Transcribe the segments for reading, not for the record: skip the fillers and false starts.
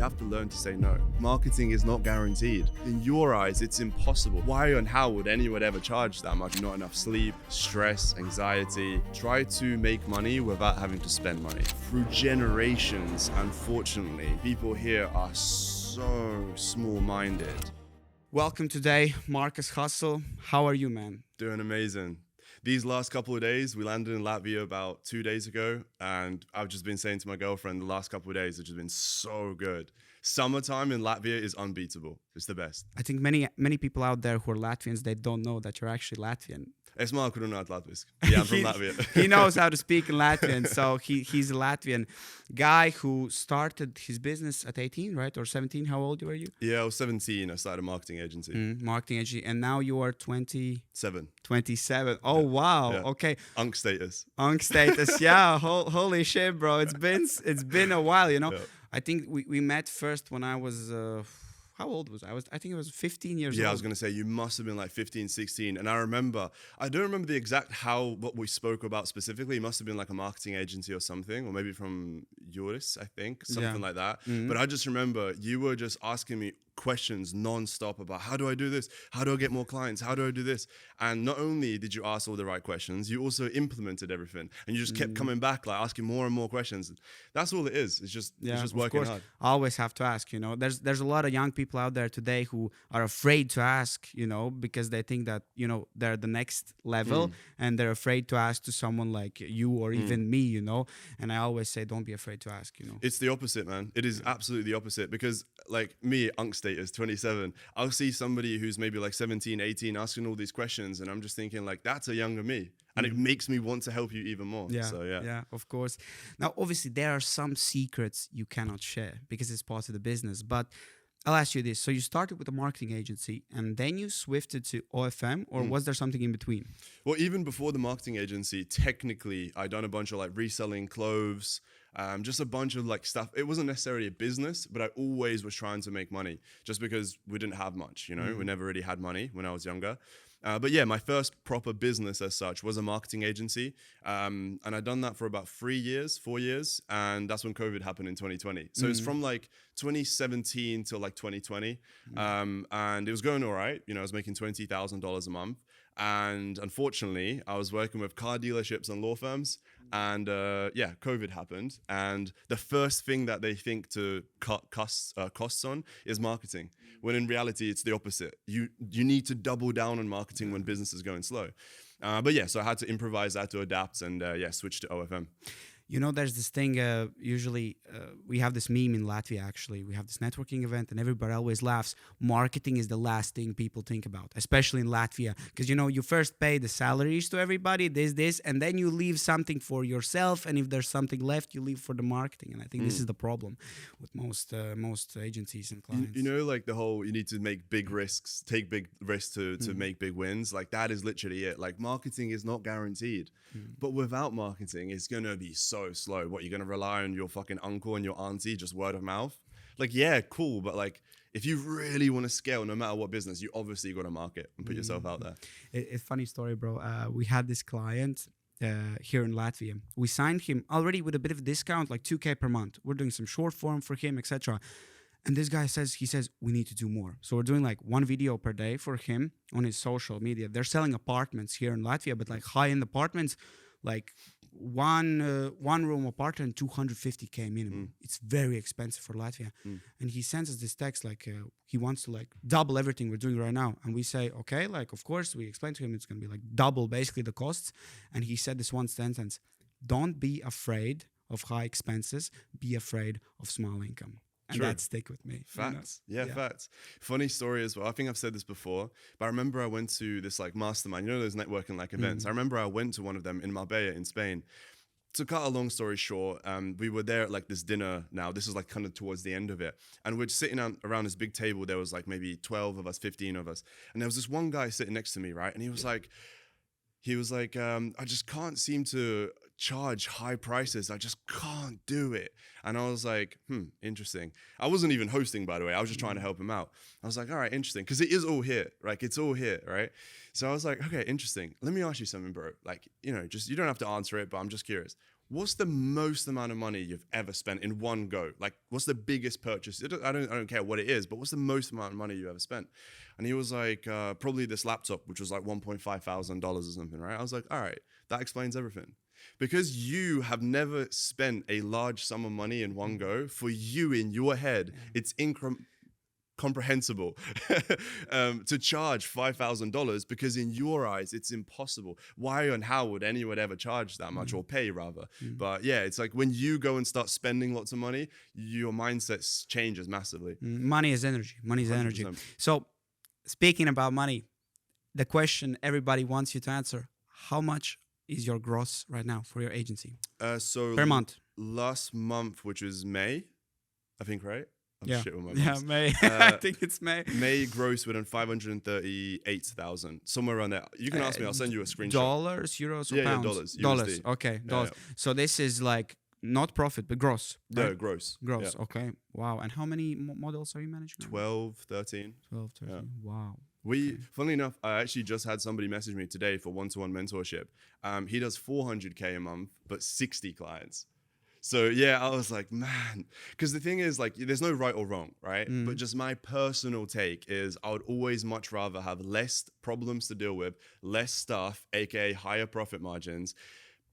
you have to learn to say no. Marketing is not guaranteed. In your eyes, it's impossible. Why and how would anyone ever charge that much? Not enough sleep, stress, anxiety. Try to make money without having to spend money. Through generations, unfortunately, people here are so small-minded. Welcome today, Markuss Hussle. How are you, man? Doing amazing. These last couple of days, we landed in Latvia about 2 days ago, and I've just been saying to my girlfriend the last couple of days, it's just been so good. Summertime in Latvia is unbeatable. It's the best. I think many people out there who are Latvians, they don't know that you're actually Latvian. Es māku runāt latviski. Yeah, I'm from Latvia. He knows how to speak in Latvian, so he's a Latvian guy who started his business at 18, right? Or 17, how old were you? Yeah, I was 17. I started a marketing agency. Marketing agency, and now you are 7. 27. Oh, wow. Yeah. Okay. Unk status. Unk status, yeah. Holy shit, bro. It's been a while, you know. Yeah. I think we met first when I was... how old was I? I think I was 15 years old. Yeah, I was going to say, you must have been like 15, 16. And I don't remember the exact what we spoke about specifically. It must have been like a marketing agency or something, or maybe from Juris, I think, something like that. Mm-hmm. But I just remember you were just asking me questions non-stop about how do I do this? How do I get more clients? How do I do this? And not only did you ask all the right questions, you also implemented everything. And you just kept coming back, like asking more and more questions. That's all it is. It's just working hard. I always have to ask, you know. There's a lot of young people out there today who are afraid to ask, you know, because they think that, you know, they're the next level and they're afraid to ask to someone like you or even me, you know. And I always say, don't be afraid to ask, you know. It's the opposite, man. It is absolutely the opposite, because like me, Unk status, 27, I'll see somebody who's maybe like 17, 18 asking all these questions, and I'm just thinking like, that's a younger me. And it makes me want to help you even more. Yeah, so, yeah, of course. Now, obviously, there are some secrets you cannot share because it's part of the business. But I'll ask you this. So you started with a marketing agency and then you swifted to OFM, or was there something in between? Well, even before the marketing agency, technically, I'd done a bunch of like reselling clothes, just a bunch of like stuff. It wasn't necessarily a business, but I always was trying to make money just because we didn't have much, you know, we never really had money when I was younger. But yeah, my first proper business as such was a marketing agency. And I'd done that for about 4 years. And that's when COVID happened in 2020. So it's from like 2017 till like 2020. And it was going all right. You know, I was making $20,000 a month. And unfortunately, I was working with car dealerships and law firms. And yeah, COVID happened. And the first thing that they think to cut costs on is marketing. When in reality, it's the opposite. You need to double down on marketing when business is going slow. But yeah, so I had to improvise, I had to adapt, and yeah, switch to OFM. You know, there's this thing, usually we have this meme in Latvia, actually. We have this networking event and everybody always laughs. Marketing is the last thing people think about, especially in Latvia. Because, you know, you first pay the salaries to everybody, this, and then you leave something for yourself. And if there's something left, you leave for the marketing. And I think this is the problem with most agencies and clients. You know, like the whole, you need to make big risks, take big risks to make big wins. Like that is literally it. Like marketing is not guaranteed. But without marketing, it's going to be so slow. What, you're going to rely on your fucking uncle and your auntie, just word of mouth? Like, yeah, cool. But like, if you really want to scale, no matter what business, you obviously got to market and put yourself out there. It's funny story, bro. We had this client here in Latvia. We signed him already with a bit of a discount, like 2K per month. We're doing some short form for him, etc. And this guy says, we need to do more. So we're doing like 1 video per day for him on his social media. They're selling apartments here in Latvia, but like high-end apartments, like one room apartment, 250K minimum. It's very expensive for Latvia. And he sends us this text like he wants to like double everything we're doing right now. And we say, okay, like of course, we explain to him it's going to be like double basically the costs. And he said this one sentence: don't be afraid of high expenses, be afraid of small income. And that stick with me. Facts. You know? Yeah, facts. Funny story as well. I think I've said this before, but I remember I went to this like mastermind, you know, those networking like events. I remember I went to one of them in Marbella in Spain. To cut a long story short, we were there at like this dinner now. This is like kind of towards the end of it. And we're sitting around this big table. There was like maybe 12 of us, 15 of us. And there was this one guy sitting next to me, right? And he was like, I just can't seem to charge high prices. I just can't do it. And I was like, interesting. I wasn't even hosting, by the way. I was just trying to help him out. I was like, all right, interesting. Because it is all here. Like, it's all here, right? So I was like, okay, interesting. Let me ask you something, bro. Like, you know, just, you don't have to answer it, but I'm just curious. what's the most amount of money you've ever spent in one go? Like, what's the biggest purchase? I don't care what it is, but what's the most amount of money you ever spent? And he was like, probably this laptop, which was like $1,500 or something, right? I was like, all right, that explains everything. Because you have never spent a large sum of money in one go, for you in your head, it's comprehensible to charge $5,000, because in your eyes it's impossible. Why and how would anyone ever charge that much, or pay rather? But yeah, it's like when you go and start spending lots of money, your mindset changes massively. Money is energy. Money is energy. 100%. So speaking about money, the question everybody wants you to answer: how much is your gross right now for your agency So per month? last month, which was May, I think, right? I'm Yeah, shit with my yeah, months. May. I think it's May. May gross within 538,000, somewhere around there. You can ask me. I'll send you a screenshot. Dollars, euros, or Yeah, pounds? dollars, Dollars. USD. Okay, Yeah, dollars. yeah. So this is like not profit, but gross. No, Right? gross. Gross. Yeah. Okay. Wow. And how many models are you managing? 12, 13. 12, 13. Yeah. Wow. Funnily enough, I actually just had somebody message me today for one-to-one mentorship. He does 400K a month, but 60 clients. So yeah, I was like, man, because the thing is, like, there's no right or wrong, right? But just my personal take is I would always much rather have less problems to deal with, less stuff, aka higher profit margins.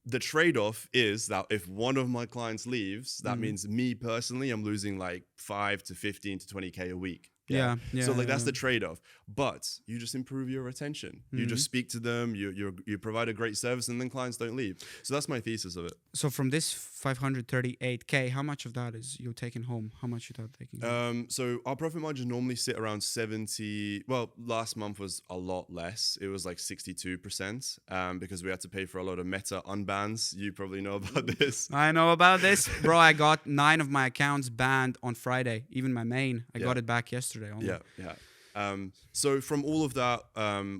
The trade-off is that if one of my clients leaves, that means me personally, I'm losing like 5 to 15 to 20K a week. Yeah. So like that's the trade-off. But you just improve your retention. You just speak to them. You provide a great service, and then clients don't leave. So that's my thesis of it. So from this 538K, how much of that is you taking home? How much you taking home? So our profit margins normally sit around 70. Well, last month was a lot less. It was like 62%, because we had to pay for a lot of Meta unbans. You probably know about this. I know about this. Bro, I got 9 of my accounts banned on Friday. Even my main. I got it back yesterday only. Yeah. So from all of that,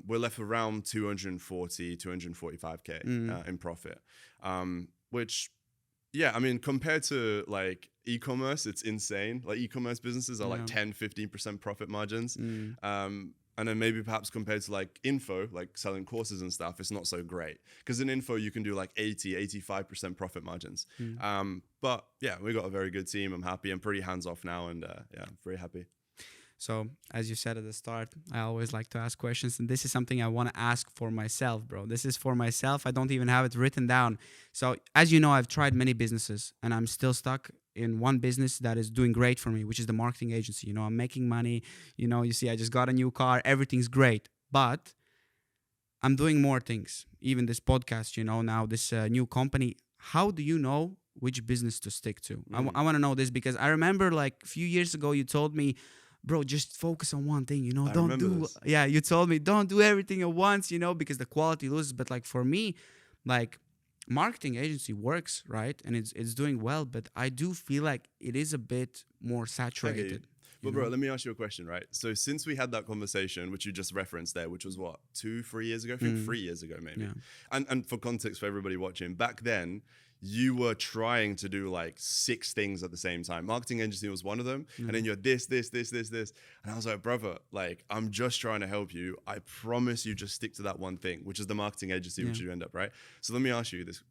we're left around 240, 245K in profit, which, yeah, I mean, compared to like e-commerce, it's insane. Like e-commerce businesses are like 10, 15% profit margins. And then maybe perhaps compared to like info, like selling courses and stuff, it's not so great. Because in info, you can do like 80, 85% profit margins. But yeah, we got a very good team. I'm happy. I'm pretty hands off now, and yeah, I'm very happy. So, as you said at the start, I always like to ask questions, and this is something I want to ask for myself, bro. This is for myself. I don't even have it written down. So, as you know, I've tried many businesses, and I'm still stuck in one business that is doing great for me, which is the marketing agency. You know, I'm making money. You know, you see, I just got a new car. Everything's great. But I'm doing more things. Even this podcast, you know, now this new company. How do you know which business to stick to? I want to know this, because I remember like a few years ago, you told me, bro, just focus on one thing, you know, you told me don't do everything at once, you know, because the quality loses. But like for me, like marketing agency works, right? And it's doing well, but I do feel like it is a bit more saturated. But bro, let me ask you a question, right? So since we had that conversation, which you just referenced there, which was what, 2-3 years ago? I think 3 years ago, maybe. Yeah. And for context for everybody watching, back then, you were trying to do like 6 things at the same time. Marketing agency was one of them. And then you're this. And I was like, brother, like, I'm just trying to help you. I promise you just stick to that one thing, which is the marketing agency, which you end up, right? So let me ask you this.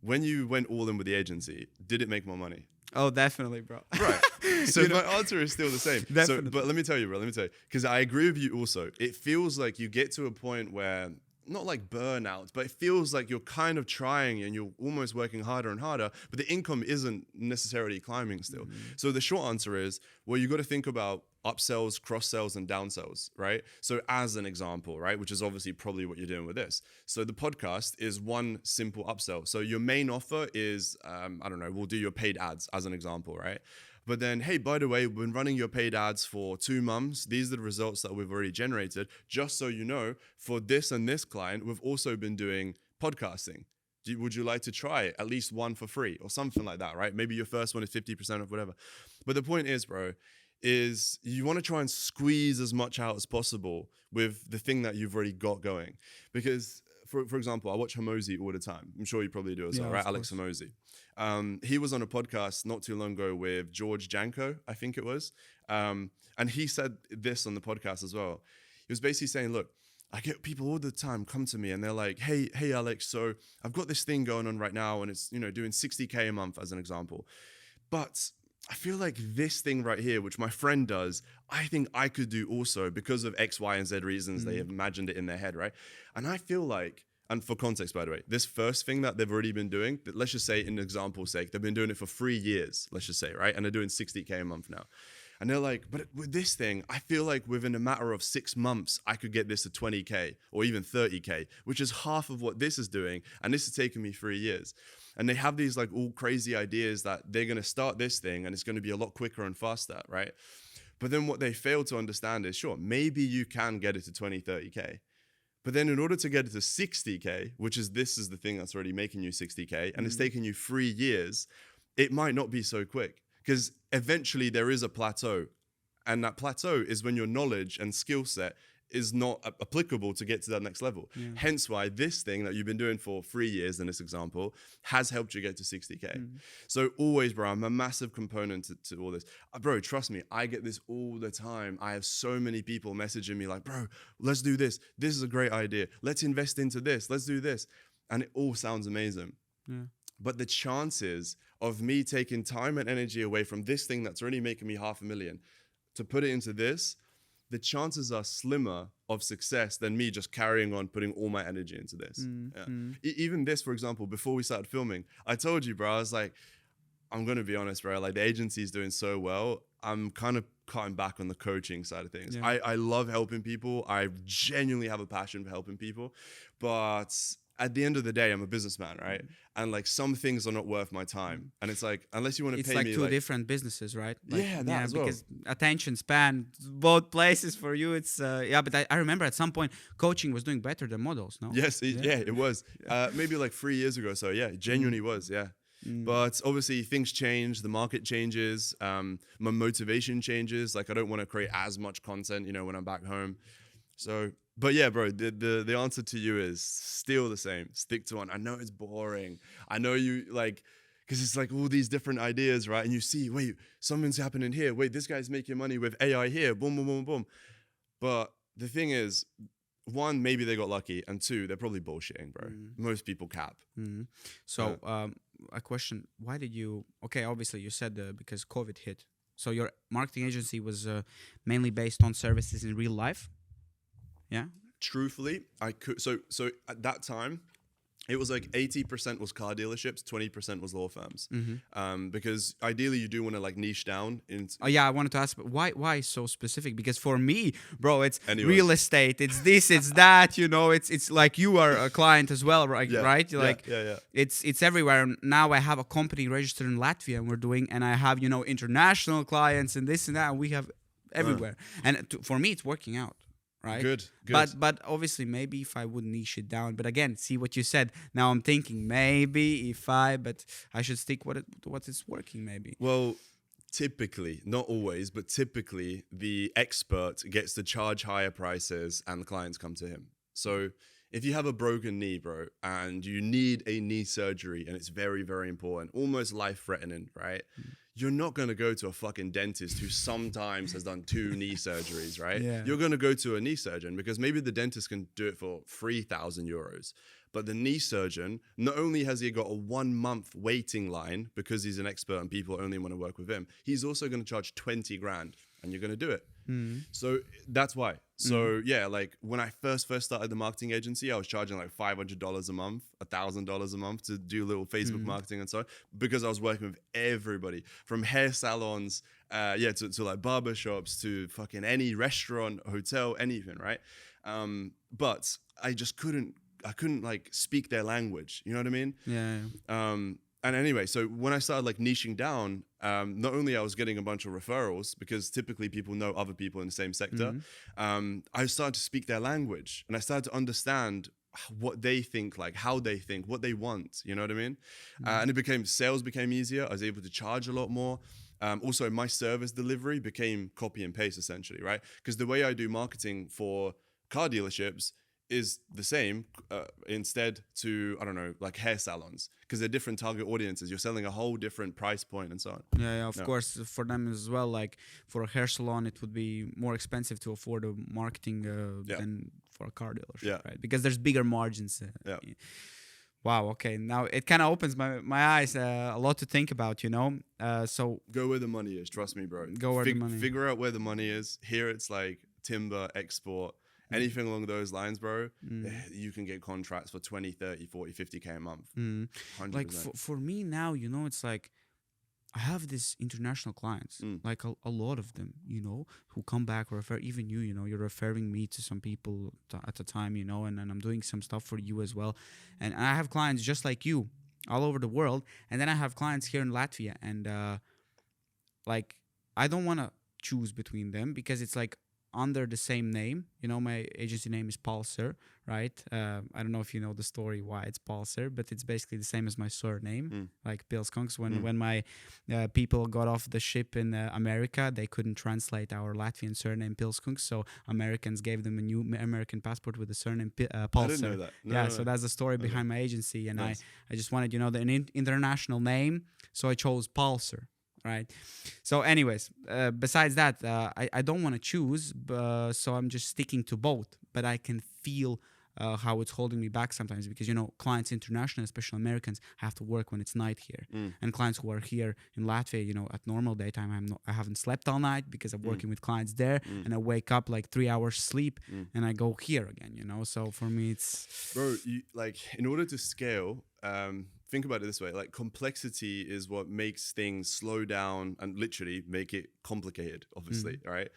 When you went all in with the agency, did it make more money? Oh, definitely, bro. Right. So my answer is still the same. Definitely. But let me tell you, because I agree with you also. It feels like you get to a point where, not like burnout, but it feels like you're kind of trying and you're almost working harder and harder, but the income isn't necessarily climbing still. So the short answer is, well, you got to think about upsells, cross sells, and downsells, right? So as an example, right, which is obviously probably what you're doing with this. So the podcast is one simple upsell. So your main offer is, I don't know, we'll do your paid ads as an example, right? But then, hey, by the way, we've been running your paid ads for 2 months. These are the results that we've already generated. Just so you know, for this and this client, we've also been doing podcasting. Would you like to try it? At least one for free or something like that, right? Maybe your first one is 50% off, whatever. But the point is, bro, is you want to try and squeeze as much out as possible with the thing that you've already got going. Because, for example, I watch Hormozi all the time. I'm sure you probably do as well, right? Alex Hormozi. He was on a podcast not too long ago with George Janko, I think it was. And he said this on the podcast as well. He was basically saying, look, I get people all the time come to me and they're like, hey, Alex, so I've got this thing going on right now and it's, doing 60K a month as an example. But I feel like this thing right here, which my friend does, I think I could do also because of X, Y, and Z reasons. They have imagined it in their head, right? And I feel like, and for context, by the way, this first thing that they've already been doing, that let's just say in example's sake, they've been doing it for 3 years, let's just say, right? And they're doing 60K a month now. And they're like, but with this thing, I feel like within a matter of 6 months, I could get this to 20K or even 30K, which is half of what this is doing. And this has taken me 3 years. And they have these like all crazy ideas that they're going to start this thing and it's going to be a lot quicker and faster, right? But then what they fail to understand is, sure, maybe you can get it to 20, 30K. But then in order to get it to 60K, this is the thing that's already making you 60K, and it's taking you 3 years, it might not be so quick. Because eventually there is a plateau. And that plateau is when your knowledge and skill set is not applicable to get to that next level. Yeah. Hence why this thing that you've been doing for 3 years in this example has helped you get to 60K. So always, bro, I'm a massive component to all this. Bro, trust me, I get this all the time. I have so many people messaging me like, bro, let's do this. This is a great idea. Let's invest into this. Let's do this. And it all sounds amazing. Yeah. But the chances of me taking time and energy away from this thing that's already making me $500,000 to put it into this, the chances are slimmer of success than me just carrying on putting all my energy into this. Even this, for example, before we started filming, I told you, bro, I was like, I'm going to be honest, bro, like the agency is doing so well. I'm kind of cutting back on the coaching side of things. Yeah. I love helping people. I genuinely have a passion for helping people, but at the end of the day, I'm a businessman, right? And like some things are not worth my time. And it's like, unless you want to pay me. It's like two different businesses, right? Like, yeah, that as well. Because attention span, both places for you, it's, but I remember at some point coaching was doing better than models, no? Yes, it was. Maybe like 3 years ago. So yeah, it genuinely was, yeah. But obviously things change, the market changes, my motivation changes. Like I don't want to create as much content, when I'm back home. So, but yeah, bro, the answer to you is still the same. Stick to one. I know it's boring. I know you like, because it's like all these different ideas, right? And you see, wait, something's happening here. Wait, this guy's making money with AI here. Boom, boom, boom, boom. But the thing is, one, maybe they got lucky. And two, they're probably bullshitting, bro. Most people cap. So a question, why did you, okay, obviously you said because COVID hit. So your marketing agency was mainly based on services in real life? Yeah. Truthfully, I could. So at that time, it was like 80% was car dealerships, 20% was law firms. Because ideally, you do want to like niche down. Oh yeah, I wanted to ask, why so specific? Because for me, bro, it's real estate, it's this, it's that. It's like you are a client as well, right? Yeah. Right? Like yeah. It's everywhere. Now I have a company registered in Latvia, and I have international clients and this and that. And we have everywhere, and for me, it's working out. Right. Good. But obviously, maybe if I would niche it down. But again, see what you said. Now I'm thinking but I should stick what is working. Maybe. Well, typically, not always, but typically, the expert gets to charge higher prices, and the clients come to him. So if you have a broken knee, bro, and you need a knee surgery, and it's very, very important, almost life-threatening, right? You're not going to go to a fucking dentist who sometimes has done 2 knee surgeries, right? Yeah. You're going to go to a knee surgeon because maybe the dentist can do it for 3,000 euros. But the knee surgeon, not only has he got a 1-month waiting line because he's an expert and people only want to work with him, he's also going to charge 20 grand and you're going to do it. So that's why. So yeah, like when I first started the marketing agency, I was charging like $500 a month, $1,000 a month to do little Facebook marketing and so on, because I was working with everybody from hair salons, to like barbershops, to fucking any restaurant, hotel, anything, right? But I just couldn't like speak their language. You know what I mean? Yeah. And anyway, so when I started like niching down, not only I was getting a bunch of referrals because typically people know other people in the same sector, I started to speak their language and I started to understand what they think, like how they think, what they want. You know what I mean? And sales became easier. I was able to charge a lot more. Also, my service delivery became copy and paste essentially, right? Because the way I do marketing for car dealerships is the same instead to, I don't know, like hair salons, because they're different target audiences. You're selling a whole different price point and so on. Yeah, of course, for them as well. Like for a hair salon, it would be more expensive to afford a marketing than for a car dealership, Yeah. right? Because there's bigger margins. Yeah. Wow. Okay. Now it kind of opens my eyes a lot to think about, So Go where the money is. Trust me, bro. Go where the money. Figure out where the money is. Here it's like timber, export, anything along those lines, bro. You can get contracts for 20, 30, 40, 50K a month. 100%. Like for me now, it's like I have these international clients, like a lot of them, who come back or refer. Even you're referring me to some people at the time, and I'm doing some stuff for you as well. And I have clients just like you all over the world. And then I have clients here in Latvia. And like, I don't want to choose between them because it's like under the same name. My agency name is Pulsar, right? I don't know if you know the story why it's Pulsar, but it's basically the same as my surname, like Pilskungs. When my people got off the ship in America, they couldn't translate our Latvian surname Pilskungs, so Americans gave them a new American passport with the surname Pulsar. I didn't know that. No. So that's the story behind my agency, and nice. I just wanted, an international name, so I chose Pulsar. Right. So anyways, besides that, I don't want to choose, so I'm just sticking to both. But I can feel how it's holding me back sometimes because, clients international, especially Americans, have to work when it's night here. And clients who are here in Latvia, at normal daytime, I haven't slept all night because I'm working with clients there. And I wake up like 3 hours sleep and I go here again, So for me, it's... Bro, in order to scale... think about it this way, like complexity is what makes things slow down and literally make it complicated, obviously, right?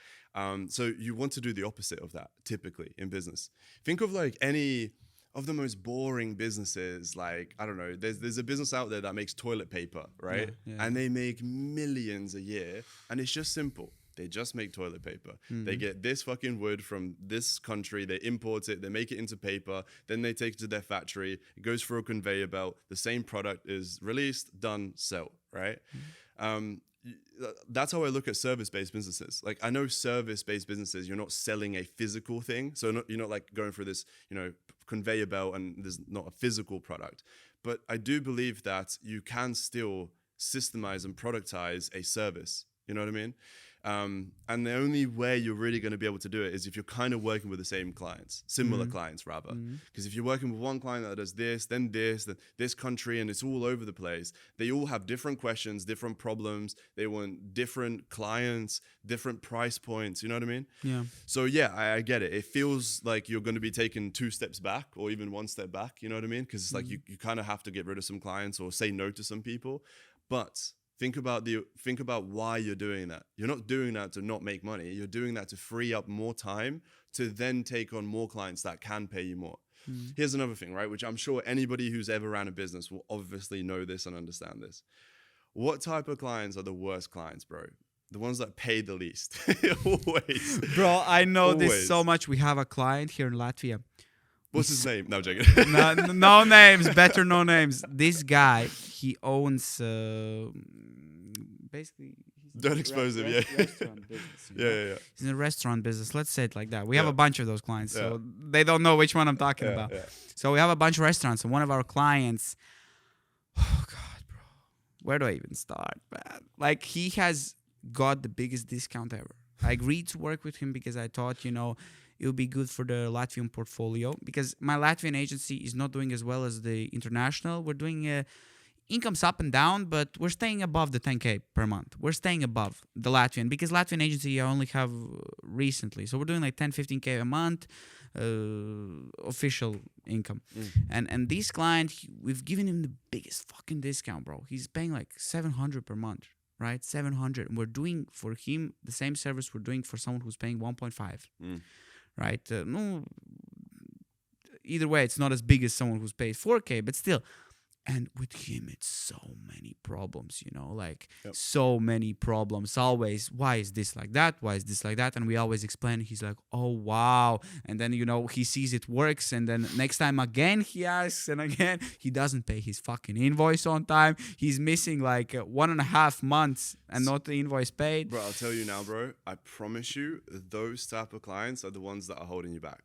So you want to do the opposite of that, typically, in business. Think of like any of the most boring businesses, like, I don't know, there's a business out there that makes toilet paper, right? Yeah. And they make millions a year, and it's just simple. They just make toilet paper. They get this fucking wood from this country. They import it. They make it into paper. Then they take it to their factory. It goes through a conveyor belt. The same product is released, done, sell, right? That's how I look at service-based businesses. Like, I know service-based businesses, you're not selling a physical thing. So you're not like going through this, conveyor belt and there's not a physical product. But I do believe that you can still systemize and productize a service. You know what I mean? And the only way you're really going to be able to do it is if you're kind of working with the same clients, similar clients rather. Because if you're working with one client that does this, then this country, and it's all over the place, they all have different questions, different problems. They want different clients, different price points. You know what I mean? Yeah. So yeah, I get it. It feels like you're going to be taking 2 steps back or even 1 step back. You know what I mean? Because it's like you kind of have to get rid of some clients or say no to some people. But think about why you're doing that. You're not doing that to not make money. You're doing that to free up more time to then take on more clients that can pay you more. Here's another thing, right? Which I'm sure anybody who's ever ran a business will obviously know this and understand this. What type of clients are the worst clients, bro? The ones that pay the least. Always. Bro, I know Always. this so much. We have a client here in Latvia. What's his name? No, I'm joking. No names, better no names. This guy, he owns basically. Don't expose him, yeah. Restaurant business, Yeah. He's in a restaurant business. Let's say it like that. We have Yeah. a bunch of those clients, so they don't know which one I'm talking about. Yeah. So we have a bunch of restaurants, and one of our clients. Oh God, bro, where do I even start, man? Like, he has got the biggest discount ever. I agreed to work with him because I thought, it would be good for the Latvian portfolio, because my Latvian agency is not doing as well as the international. We're doing incomes up and down, but we're staying above the 10K per month. We're staying above the Latvian, because Latvian agency I only have recently. So we're doing like 10, 15K a month official income. And this client, we've given him the biggest fucking discount, bro. He's paying like 700 per month. Right, 700, and we're doing for him the same service we're doing for someone who's paying 1.5. Right? No, either way, it's not as big as someone who's paid 4K, but still. And with him, it's so many problems, so many problems. Always, why is this like that? Why is this like that? And we always explain. He's like, oh, wow. And then, he sees it works. And then next time again, he asks. And again, he doesn't pay his fucking invoice on time. He's missing like 1.5 months and not the invoice paid. Bro, I'll tell you now, bro. I promise you, those type of clients are the ones that are holding you back.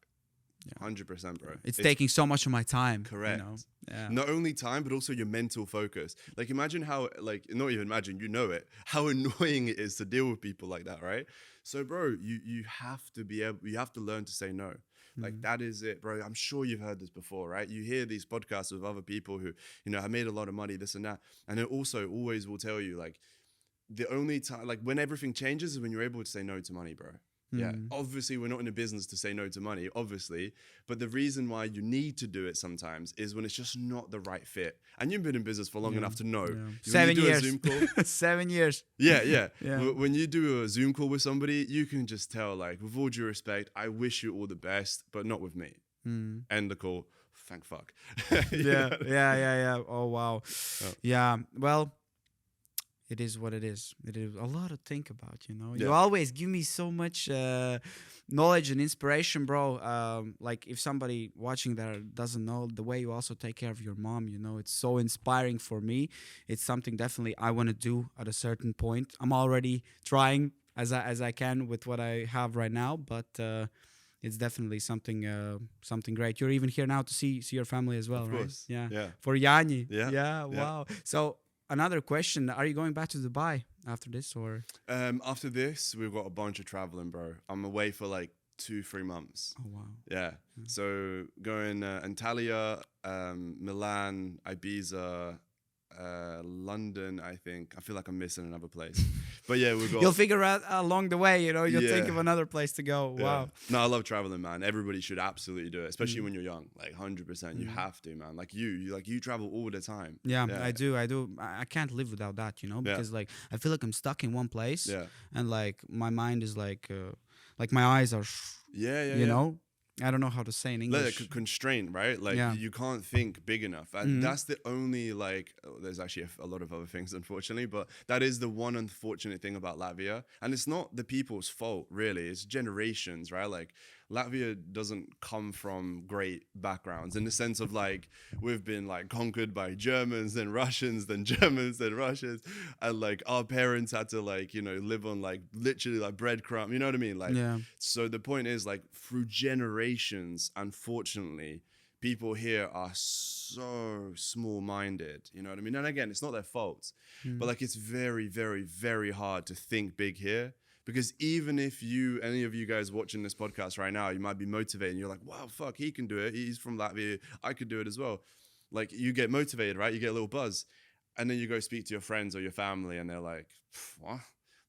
100%, bro. It's taking so much of my time. Correct. You know? Yeah. Not only time, but also your mental focus. Like, imagine how, like, not even imagine, you know it, how annoying it is to deal with people like that, right? So, bro, you have to be able, you have to learn to say no. Like, that is it, bro. I'm sure you've heard this before, right? You hear these podcasts with other people who, you know, have made a lot of money, this and that. And it also always will tell you, like, the only time, like, when everything changes is when you're able to say no to money, bro. Yeah, obviously we're not in a business to say no to money, obviously. But the reason why you need to do it sometimes is when it's just not the right fit. And you've been in business for long enough to know. Yeah. When 7 you do years. a Zoom call, 7 years. yeah. Yeah. When you do a Zoom call with somebody, you can just tell, like, with all due respect, I wish you all the best, but not with me. End the call. Thank fuck. Yeah. Oh, wow. Yeah. Well, it is what it is. It is a lot to think about, you know. Yeah. You always give me so much knowledge and inspiration, bro. Like, if somebody watching that doesn't know the way you also take care of your mom, you know, it's so inspiring for me. It's something definitely I want to do at a certain point. I'm already trying as I can with what I have right now, but it's definitely something great. You're even here now to see your family as well, Of right? course. Yeah. Yeah. For Yani. Yeah. Wow. So another question: are you going back to Dubai after this, or? After this, we've got a bunch of traveling, bro. I'm away for like 2-3 months. Oh wow. Yeah. So going Antalya, Milan, Ibiza, London, I think. I feel like I'm missing another place. But yeah, we've got... You'll figure out along the way, you know, you'll think Yeah. of another place to go. Yeah. Wow. No, I love traveling, man. Everybody should absolutely do it, especially when you're young. Like 100%. You have to, man. Like you travel all the time. Yeah, I do. I can't live without that, you know, because like I feel like I'm stuck in one place, and like my mind is like my eyes are, you know. I don't know how to say in English. Like constraint, right? Like you can't think big enough. And that's the only like, there's actually a lot of other things, unfortunately, but that is the one unfortunate thing about Latvia. And it's not the people's fault, really. It's generations, right? Like Latvia doesn't come from great backgrounds in the sense of like, we've been like conquered by Germans, then Russians, then Germans, then Russians. And like our parents had to like, you know, live on like literally like breadcrumb, you know what I mean? Like, so the point is like through generations, unfortunately, people here are so small-minded, you know what I mean? And again, it's not their fault, but like it's very, very, very hard to think big here. Because even if any of you guys watching this podcast right now, you might be motivated and you're like, wow, fuck, he can do it. He's from Latvia. I could do it as well. Like you get motivated, right? You get a little buzz. And then you go speak to your friends or your family and they're like, what?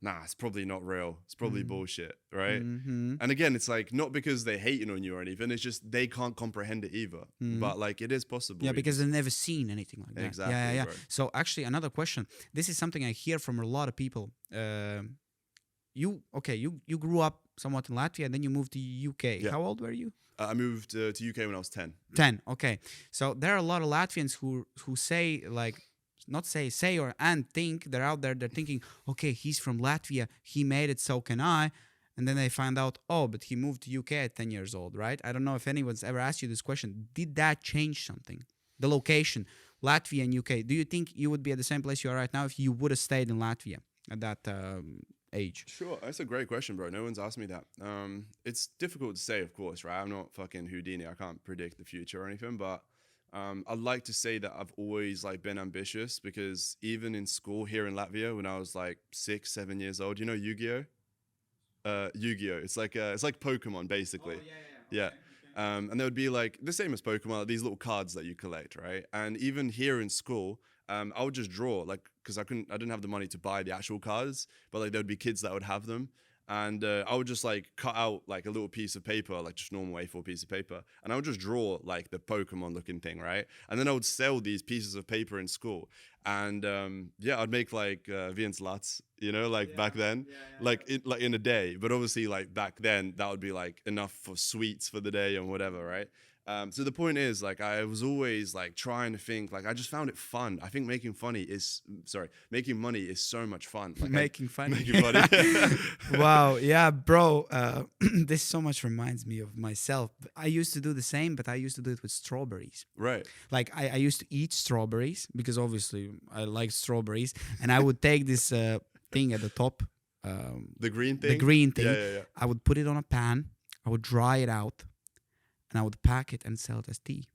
Nah, it's probably not real. It's probably bullshit, right? And again, it's like not because they're hating on you or anything. It's just they can't comprehend it either. But like it is possible. Yeah, because they've never seen anything like that. Exactly. Yeah. Bro. So actually, another question. This is something I hear from a lot of people. You grew up somewhat in Latvia, and then you moved to UK. Yeah. How old were you? I moved to UK when I was 10. 10. Okay. So there are a lot of Latvians who say like, not say or and think they're out there. They're thinking, okay, he's from Latvia. He made it. So can I? And then they find out, oh, but he moved to UK at 10 years old, right? I don't know if anyone's ever asked you this question. Did that change something? The location, Latvia and UK. Do you think you would be at the same place you are right now if you would have stayed in Latvia at that age? Sure, that's a great question, bro. No one's asked me that. It's difficult to say, of course, right? I'm not fucking Houdini. I can't predict the future or anything, but I'd like to say that I've always like been ambitious because even in school here in Latvia, when I was like 6-7 years old, you know Yu-Gi-Oh? Yu-Gi-Oh! It's like Pokemon, basically. Oh, yeah. And there would be like the same as Pokemon, like, these little cards that you collect, right? And even here in school, I would just draw, like, because I didn't have the money to buy the actual cards, but like there would be kids that would have them. And I would just like cut out like a little piece of paper, like just normal A4 piece of paper. And I would just draw like the Pokemon looking thing, right? And then I would sell these pieces of paper in school. And I'd make like Viens, you know, like back then, like in a day. But obviously like back then that would be like enough for sweets for the day and whatever, right? So the point is, like, I was always like trying to think, like, I just found it fun. I think making money is so much fun. Like, making funny. Wow. Yeah, bro. This so much reminds me of myself. I used to do the same, but I used to do it with strawberries. Right. Like I used to eat strawberries because obviously I like strawberries, and I would take this thing at the top. The green thing? The green thing. Yeah. I would put it on a pan. I would dry it out. and I would pack it and sell it as tea.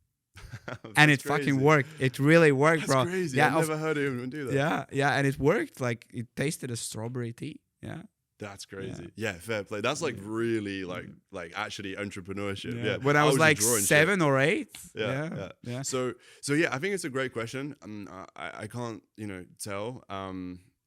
And That's it fucking crazy. worked. It really worked, That's bro. crazy. Yeah, I've never heard of anyone do that. yeah, and it worked. Like it tasted as strawberry tea. Yeah. That's crazy. Yeah, fair play. That's like really like actually entrepreneurship. Yeah. When I was just like drawing shit. 7 or 8. Yeah. So yeah, I think it's a great question. I can't, tell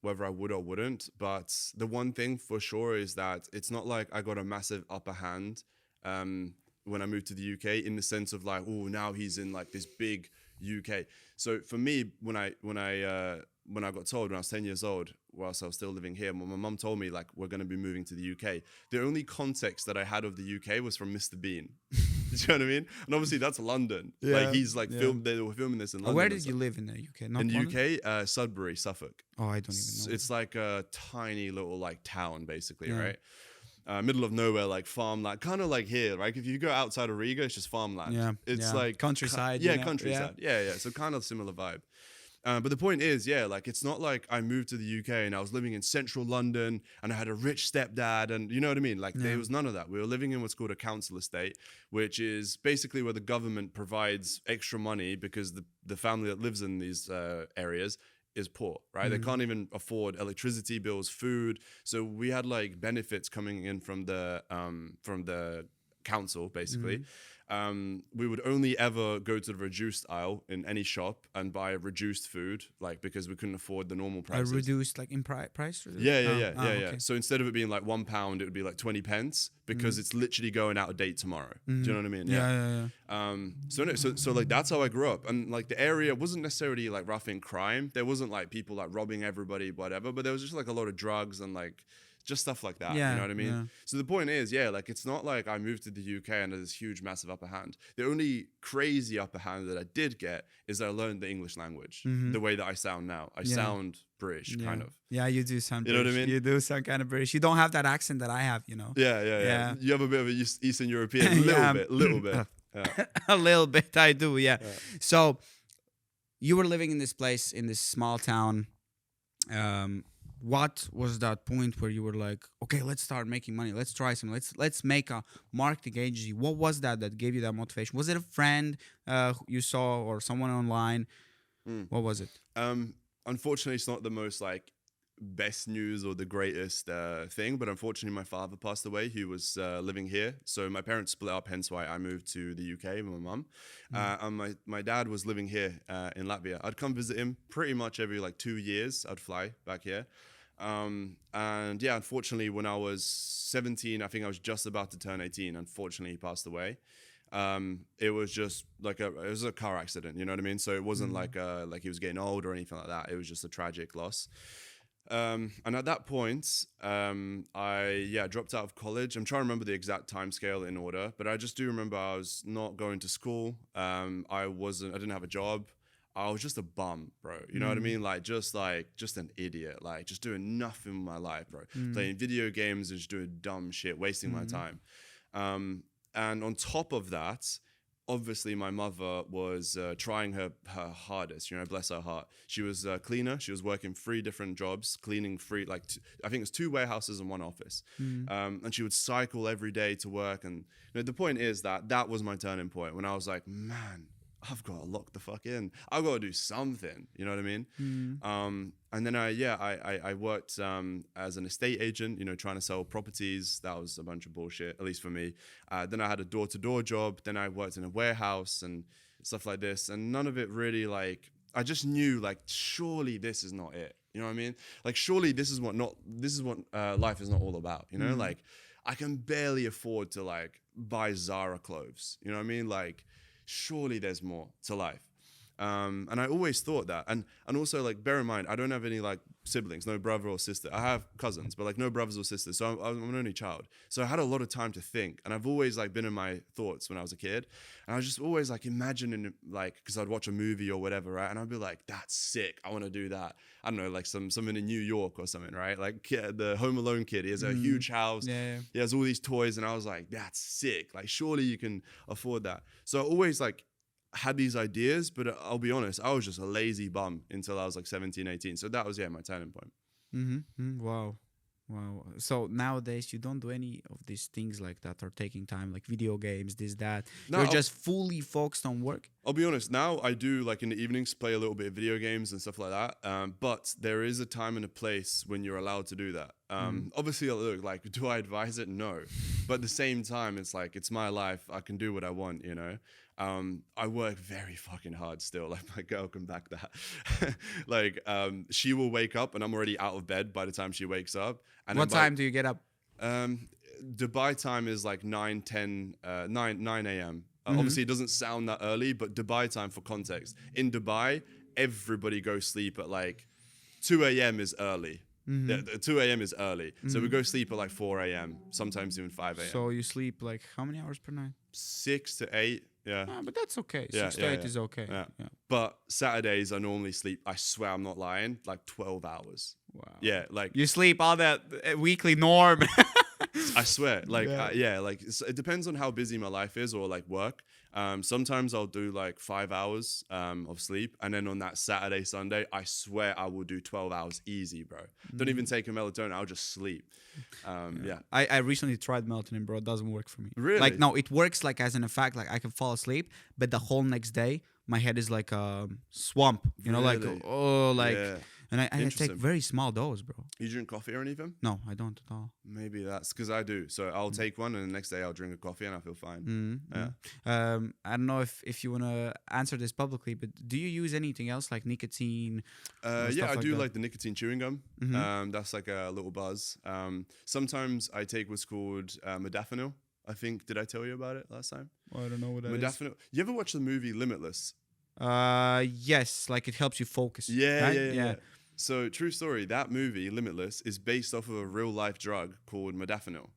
whether I would or wouldn't, but the one thing for sure is that it's not like I got a massive upper hand when I moved to the UK, in the sense of like, oh, now he's in like this big UK. So for me, when I got told when I was 10 years old, whilst I was still living here, my mum told me like, we're going to be moving to the UK. The only context that I had of the UK was from Mr. Bean. Do you know what I mean? And obviously that's London. Like he's like filmed. They were filming this in London. Where did you live in the UK? Not in the London? UK, Sudbury, Suffolk. Oh, I don't even know. It's like a tiny little like town, basically, right? Middle of nowhere, like farmland, kind of like here, right? If you go outside of Riga, it's just farmland. Yeah, it's like countryside. Countryside. Yeah. So kind of similar vibe. But the point is, like it's not like I moved to the UK and I was living in central London and I had a rich stepdad, and you know what I mean? Like there was none of that. We were living in what's called a council estate, which is basically where the government provides extra money because the family that lives in these areas is poor, right? They can't even afford electricity bills, food. So we had like benefits coming in from the council, basically. We would only ever go to the reduced aisle in any shop and buy reduced food, like because we couldn't afford the normal prices. Reduced like in price? Yeah. Okay. So instead of it being like £1, it would be like 20 pence because it's literally going out of date tomorrow. Do you know what I mean? Yeah. So like that's how I grew up, and like the area wasn't necessarily like rough in crime. There wasn't like people like robbing everybody, whatever, but there was just like a lot of drugs and like just stuff like that. You know what I mean? Yeah. So the point is, like it's not like I moved to the UK and there's this huge, massive upper hand. The only crazy upper hand that I did get is that I learned the English language, the way that I sound now. I sound British, kind of. Yeah, you do sound British. You know what I mean? You do sound kind of British. You don't have that accent that I have, Yeah. You have a bit of a Eastern European, little bit. Yeah. A little bit, I do, yeah. So you were living in this place, in this small town. What was that point where you were like, okay, let's start making money. Let's try some. Let's make a marketing agency. What was that gave you that motivation? Was it a friend you saw or someone online? What was it? Unfortunately, it's not the most like best news or the greatest thing, but unfortunately my father passed away. He was living here, so my parents split up, hence why I moved to the UK with my mum. And my dad was living here in Latvia. I'd come visit him pretty much every like 2 years. I'd fly back here. And yeah, unfortunately when I was 17, I think I was just about to turn 18, unfortunately he passed away. It was just like it was a car accident, you know what I mean? So it wasn't like he was getting old or anything like that. It was just a tragic loss. And at that point, I dropped out of college. I'm trying to remember the exact time scale in order, but I just do remember I was not going to school. I didn't have a job. I was just a bum, bro. You know what I mean? Like just an idiot, like just doing nothing with my life, bro. Playing video games and just doing dumb shit, wasting my time. And on top of that, obviously my mother was trying her hardest, bless her heart. She was a cleaner. She was working 3 different jobs, cleaning I think it was 2 warehouses and 1 office. And she would cycle every day to work. And the point is that was my turning point when I was like, man, I've got to lock the fuck in. I've got to do something. You know what I mean? And then I worked as an estate agent, trying to sell properties. That was a bunch of bullshit, at least for me. Then I had a door-to-door job. Then I worked in a warehouse and stuff like this. And none of it really I just knew surely this is not it. You know what I mean? Like surely this is what life is not all about. Like I can barely afford to buy Zara clothes. You know what I mean? Like surely there's more to life. And I always thought that. And also bear in mind, I don't have any siblings, no brother or sister. I have cousins, but no brothers or sisters. So I'm an only child. So I had a lot of time to think. And I've always been in my thoughts when I was a kid. And I was just always imagining because I'd watch a movie or whatever, right? And I'd be like, that's sick. I want to do that. I don't know, something in New York or something, right? The Home Alone kid, he has a huge house. Yeah. He has all these toys. And I was like, that's sick. Surely you can afford that. So I always had these ideas, but I'll be honest, I was just a lazy bum until I was 17, 18. So that was, my turning point. Wow. Wow. So nowadays you don't do any of these things like that are taking time, like video games, this, that. No, You're just fully focused on work. I'll be honest. Now I do like in the evenings play a little bit of video games and stuff like that. But there is a time and a place when you're allowed to do that. Obviously, look, like, do I advise it? No. But at the same time, it's like it's my life. I can do what I want. You know. I work very fucking hard still. Like my girl can back that. Like she will wake up and I'm already out of bed by the time she wakes up. And What time do you get up? Dubai time is like 9 a.m. Obviously, it doesn't sound that early, but Dubai time, for context, in Dubai, everybody goes sleep at like 2 a.m. is early. 2 a.m. is early. So we go sleep at like 4 a.m., sometimes even 5 a.m. So you sleep like how many hours per night? 6 to 8, yeah. But that's okay. Yeah, 6 to yeah, 8 yeah. is okay. Yeah. Yeah. But Saturdays, I normally sleep, I swear I'm not lying, like 12 hours. Wow. Yeah, like You sleep all that weekly norm. I swear, like, Yeah. like it depends on how busy my life is or like work. Sometimes I'll do like 5 hours of sleep, and then on that Saturday, Sunday, I swear I will do 12 hours easy, bro. Don't even take a melatonin. I'll just sleep. Yeah. I recently tried melatonin, bro. It doesn't work for me. Really? Like, no, it works like as in effect, like I can fall asleep, but the whole next day, my head is like a swamp. You know, like, Really? oh, like, Yeah. and I take Interesting. very small dose, bro. You drink coffee or anything? No, I don't at all. Maybe that's because I do. So I'll take one, and the next day I'll drink a coffee, and I feel fine. Yeah. I don't know if you want to answer this publicly, but do you use anything else like nicotine? Yeah, stuff I like do that? like the nicotine chewing gum. That's like a little buzz. Sometimes I take what's called modafinil. I think, did I tell you about it last time? I don't know what Modafinil. You ever watch the movie Limitless? Yes, like it helps you focus. Yeah, right? yeah. So, true story, that movie, Limitless, is based off of a real-life drug called modafinil.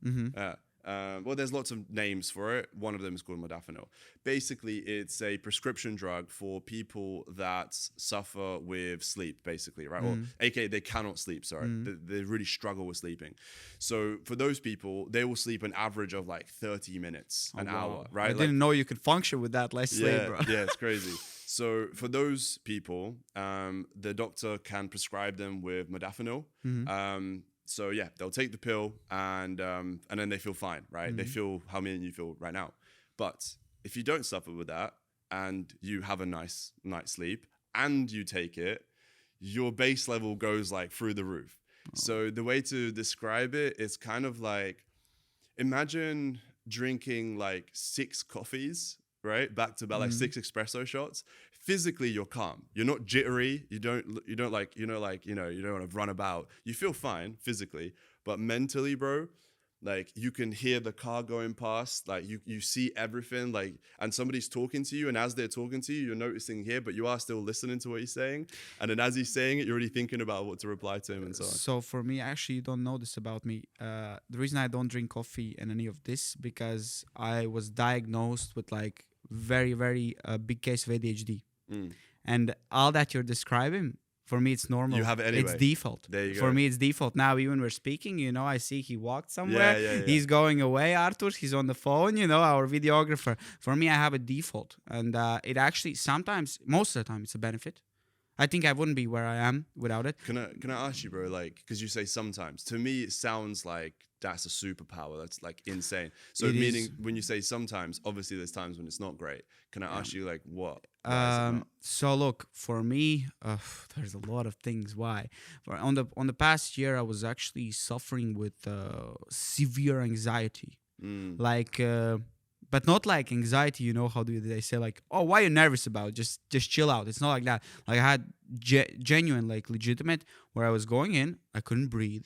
Well, there's lots of names for it. One of them is called modafinil. Basically, it's a prescription drug for people that suffer with sleep, basically, right? Or, aka, they cannot sleep, sorry. They really struggle with sleeping. So, for those people, they will sleep an average of like 30 minutes, an hour, right? I didn't know you could function with that less sleep, bro. Yeah, it's crazy. So for those people, the doctor can prescribe them with modafinil. So yeah, they'll take the pill and then they feel fine, right? They feel how me and you feel right now. But if you don't suffer with that and you have a nice night's sleep and you take it, your base level goes like through the roof. So the way to describe it is kind of like, imagine drinking like 6 coffees, right? Back to back, like 6 espresso shots. Physically, you're calm. You're not jittery. You don't like, you don't want to run about. You feel fine physically, but mentally, bro, like you can hear the car going past, like you see everything, like, and somebody's talking to you, and as they're talking to you, you're noticing here, but you are still listening to what he's saying. And then as he's saying it, you're already thinking about what to reply to him and so on. So for me, actually, you don't know this about me. The reason I don't drink coffee and any of this, because I was diagnosed with like very, very big case of ADHD. And all that you're describing, for me, it's normal. You have it anyway. It's default. There you go. For me, it's default. Now, even we're speaking, you know, I see he walked somewhere. Yeah. He's going away, Arthur. He's on the phone, you know, our videographer. For me, I have a default. And it actually, sometimes, most of the time, it's a benefit. I think I wouldn't be where I am without it. Can I ask you, bro, like, because you say sometimes, to me, it sounds like that's a superpower. That's like insane. So It meaning is. when you say sometimes, obviously there's times when it's not great. Can I ask you like what? Why is it not? So look, for me, there's a lot of things why. On the past year, I was actually suffering with severe anxiety, like, but not like anxiety. You know how do they say like, oh, why are you nervous about? Just chill out. It's not like that. Like I had genuine, like legitimate, where I was going in, I couldn't breathe,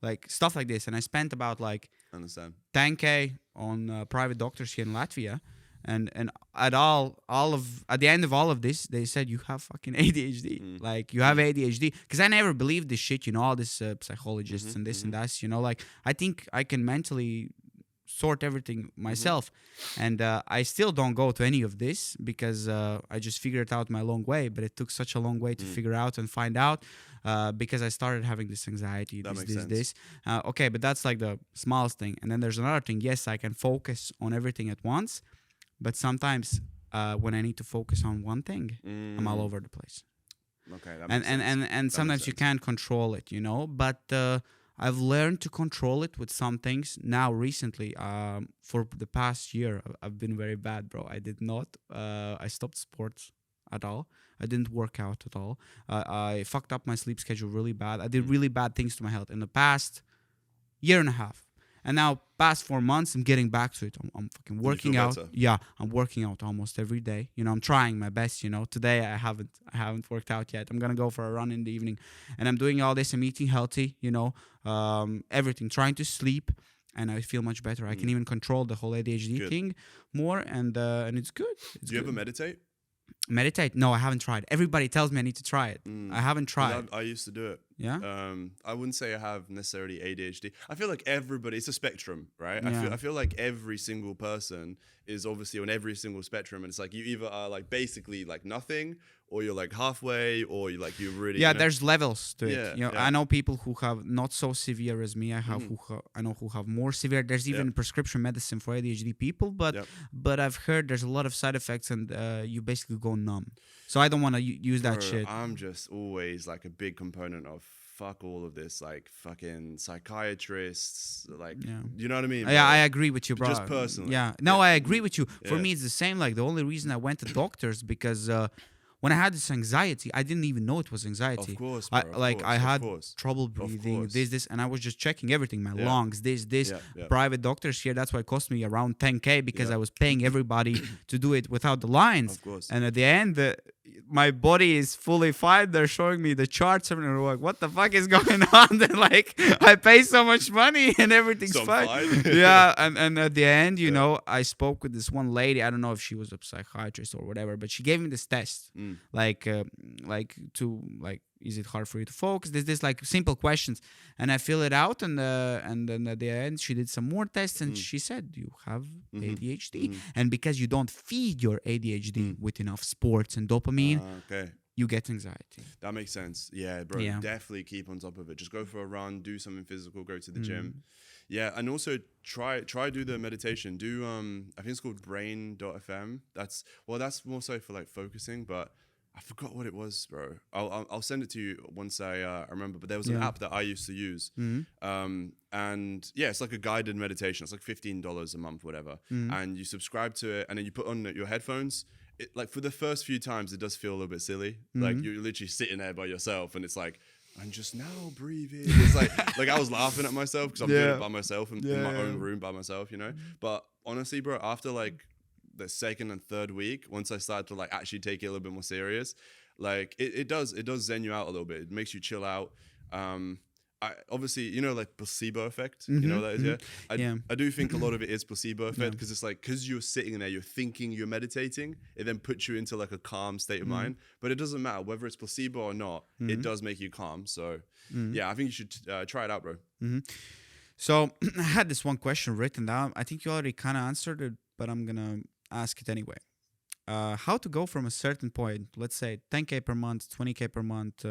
like stuff like this, and I spent about like Understand. 10K on private doctors here in Latvia. And at the end of all of this, they said you have fucking ADHD. Like you have ADHD, because I never believed this shit. You know, all this psychologists and this and that. You know, like I think I can mentally sort everything myself, and I still don't go to any of this because I just figured it out my long way. But it took such a long way to figure out and find out because I started having this anxiety. That makes sense. Okay, but that's like the smallest thing. And then there's another thing. Yes, I can focus on everything at once. But sometimes when I need to focus on one thing, I'm all over the place. Okay, that makes sense. And sometimes you can't control it, you know. But I've learned to control it with some things. Now, recently, for the past year, I've been very bad, bro. I did not. I stopped sports at all. I didn't work out at all. I fucked up my sleep schedule really bad. I did really bad things to my health in the past year and a half. And now, past 4 months, I'm getting back to it. I'm fucking you working feel out. better? Yeah, I'm working out almost every day. You know, I'm trying my best. You know, today I haven't worked out yet. I'm gonna go for a run in the evening, and I'm doing all this. I'm eating healthy. You know, everything. Trying to sleep, and I feel much better. I can even control the whole ADHD Good. thing more, and it's good. It's Do you good. ever meditate? Meditate? No, I haven't tried. Everybody tells me I need to try it. I haven't 'Cause tried. I used to do it. Yeah. I wouldn't say I have necessarily ADHD. I feel like everybody, it's a spectrum, right? Yeah. I feel like every single person is obviously on every single spectrum. And it's like you either are like basically like nothing, or you're like halfway, or you're really. Yeah, you know- there's levels to it. Yeah, You know, yeah. I know people who have not so severe as me. I know who have more severe. There's even prescription medicine for ADHD people, but Yep. but I've heard there's a lot of side effects, and you basically go numb. So I don't want to use that Bro, shit. I'm just always like a big component of fuck all of this, like fucking psychiatrists, like Yeah. you know what I mean? Yeah, bro? I agree with you, bro. Just personally. Yeah. No, Yeah. I agree with you. For Yeah. me, it's the same. Like the only reason I went to doctors because when I had this anxiety, I didn't even know it was anxiety. Of course, I bro, of I course, of had course. trouble breathing, course. this, and I was just checking everything, my Yeah. lungs, this. Yeah. Private doctors here, that's why it cost me around 10K because Yeah. I was paying everybody to do it without the lines. Of course. And at the end, my body is fully fine. They're showing me the charts, and I'm like, what the fuck is going on? They're like, I pay so much money and everything's So I'm fine. fine. Yeah, and at the end, you know, I spoke with this one lady. I don't know if she was a psychiatrist or whatever, but she gave me this test, like is it hard for you to focus? This like simple questions, and I fill it out, and then at the end she did some more tests, and she said you have ADHD, and because you don't feed your ADHD with enough sports and dopamine, Okay. you get anxiety. That makes sense. Yeah, bro. Yeah. Definitely keep on top of it. Just go for a run, do something physical, go to the gym. Yeah, and also try do the meditation. Do I think it's called brain.fm. That's more so for like focusing, but I forgot what it was, bro. I'll send it to you once I remember. But there was an app that I used to use, and yeah, it's like a guided meditation. It's like $15 a month, whatever, and you subscribe to it, and then you put on your headphones. It, like for the first few times, it does feel a little bit silly. Like you're literally sitting there by yourself, and it's like, I'm just now breathing. It's like I was laughing at myself because I'm doing it by myself in my own room by myself, you know. But honestly, bro, after like the second and third week, once I started to like actually take it a little bit more serious, like it does zen you out a little bit. It makes you chill out. I obviously, you know, like placebo effect, you know what that is, yeah? I do think a lot of it is placebo effect because it's like, because you're sitting there, you're thinking, you're meditating, it then puts you into like a calm state of mind, but it doesn't matter whether it's placebo or not, it does make you calm. So yeah, I think you should try it out, bro. So I had this one question written down. I think you already kind of answered it, but I'm gonna ask it anyway. How to go from a certain point, let's say 10K per month, 20K per month,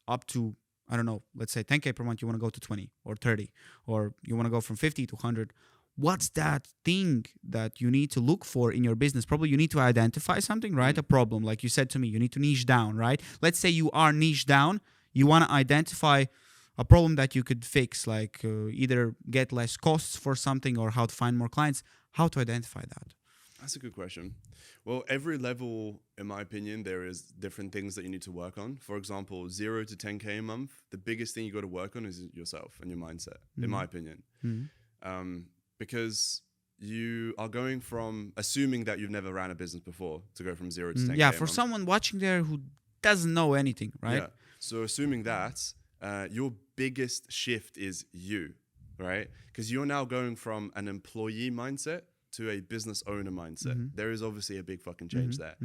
up to, I don't know, let's say 10K per month, you want to go to 20 or 30, or you want to go from 50 to 100. What's that thing that you need to look for in your business? Probably you need to identify something, right? A problem. Like you said to me, you need to niche down, right? Let's say you are niche down. You want to identify a problem that you could fix, like either get less costs for something or how to find more clients. How to identify that? That's a good question. Well, every level, in my opinion, there is different things that you need to work on. For example, 0 to 10K a month, the biggest thing you got to work on is yourself and your mindset, in my opinion. Because you are going from assuming that you've never ran a business before to go from 0 to 10K Yeah, a for month. someone watching there who doesn't know anything, right? Yeah. So assuming that, your biggest shift is you, right? Because you're now going from an employee mindset to a business owner mindset. There is obviously a big fucking change there.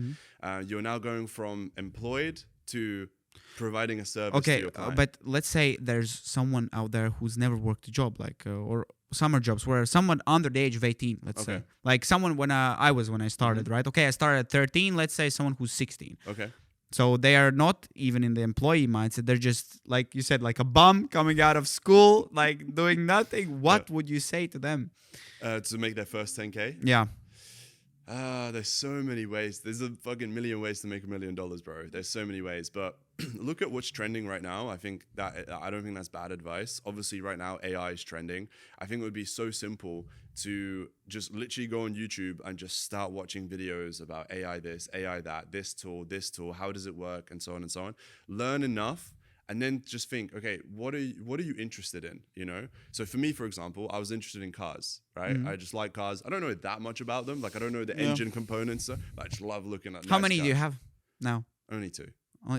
You're now going from employed to providing a service to your client. But let's say there's someone out there who's never worked a job, like or summer jobs, where someone under the age of 18, let's say, like someone when I started, right? Okay, I started at 13. Let's say someone who's 16. Okay. So they are not even in the employee mindset. They're just, like you said, like a bum coming out of school, like doing nothing. What would you say to them? To make their first 10K? Yeah. There's so many ways. There's a fucking million ways to make $1 million, bro. There's so many ways. But look at what's trending right now. I don't think that's bad advice. Obviously, right now AI is trending. I think it would be so simple to just literally go on YouTube and just start watching videos about AI this, AI that, this tool, how does it work, and so on and so on. Learn enough. And then just think, okay, what are you interested in? You know. So for me, for example, I was interested in cars, right? I just like cars. I don't know that much about them. Like I don't know the engine components, but I just love looking at. How nice many do cars. you have now? Only two.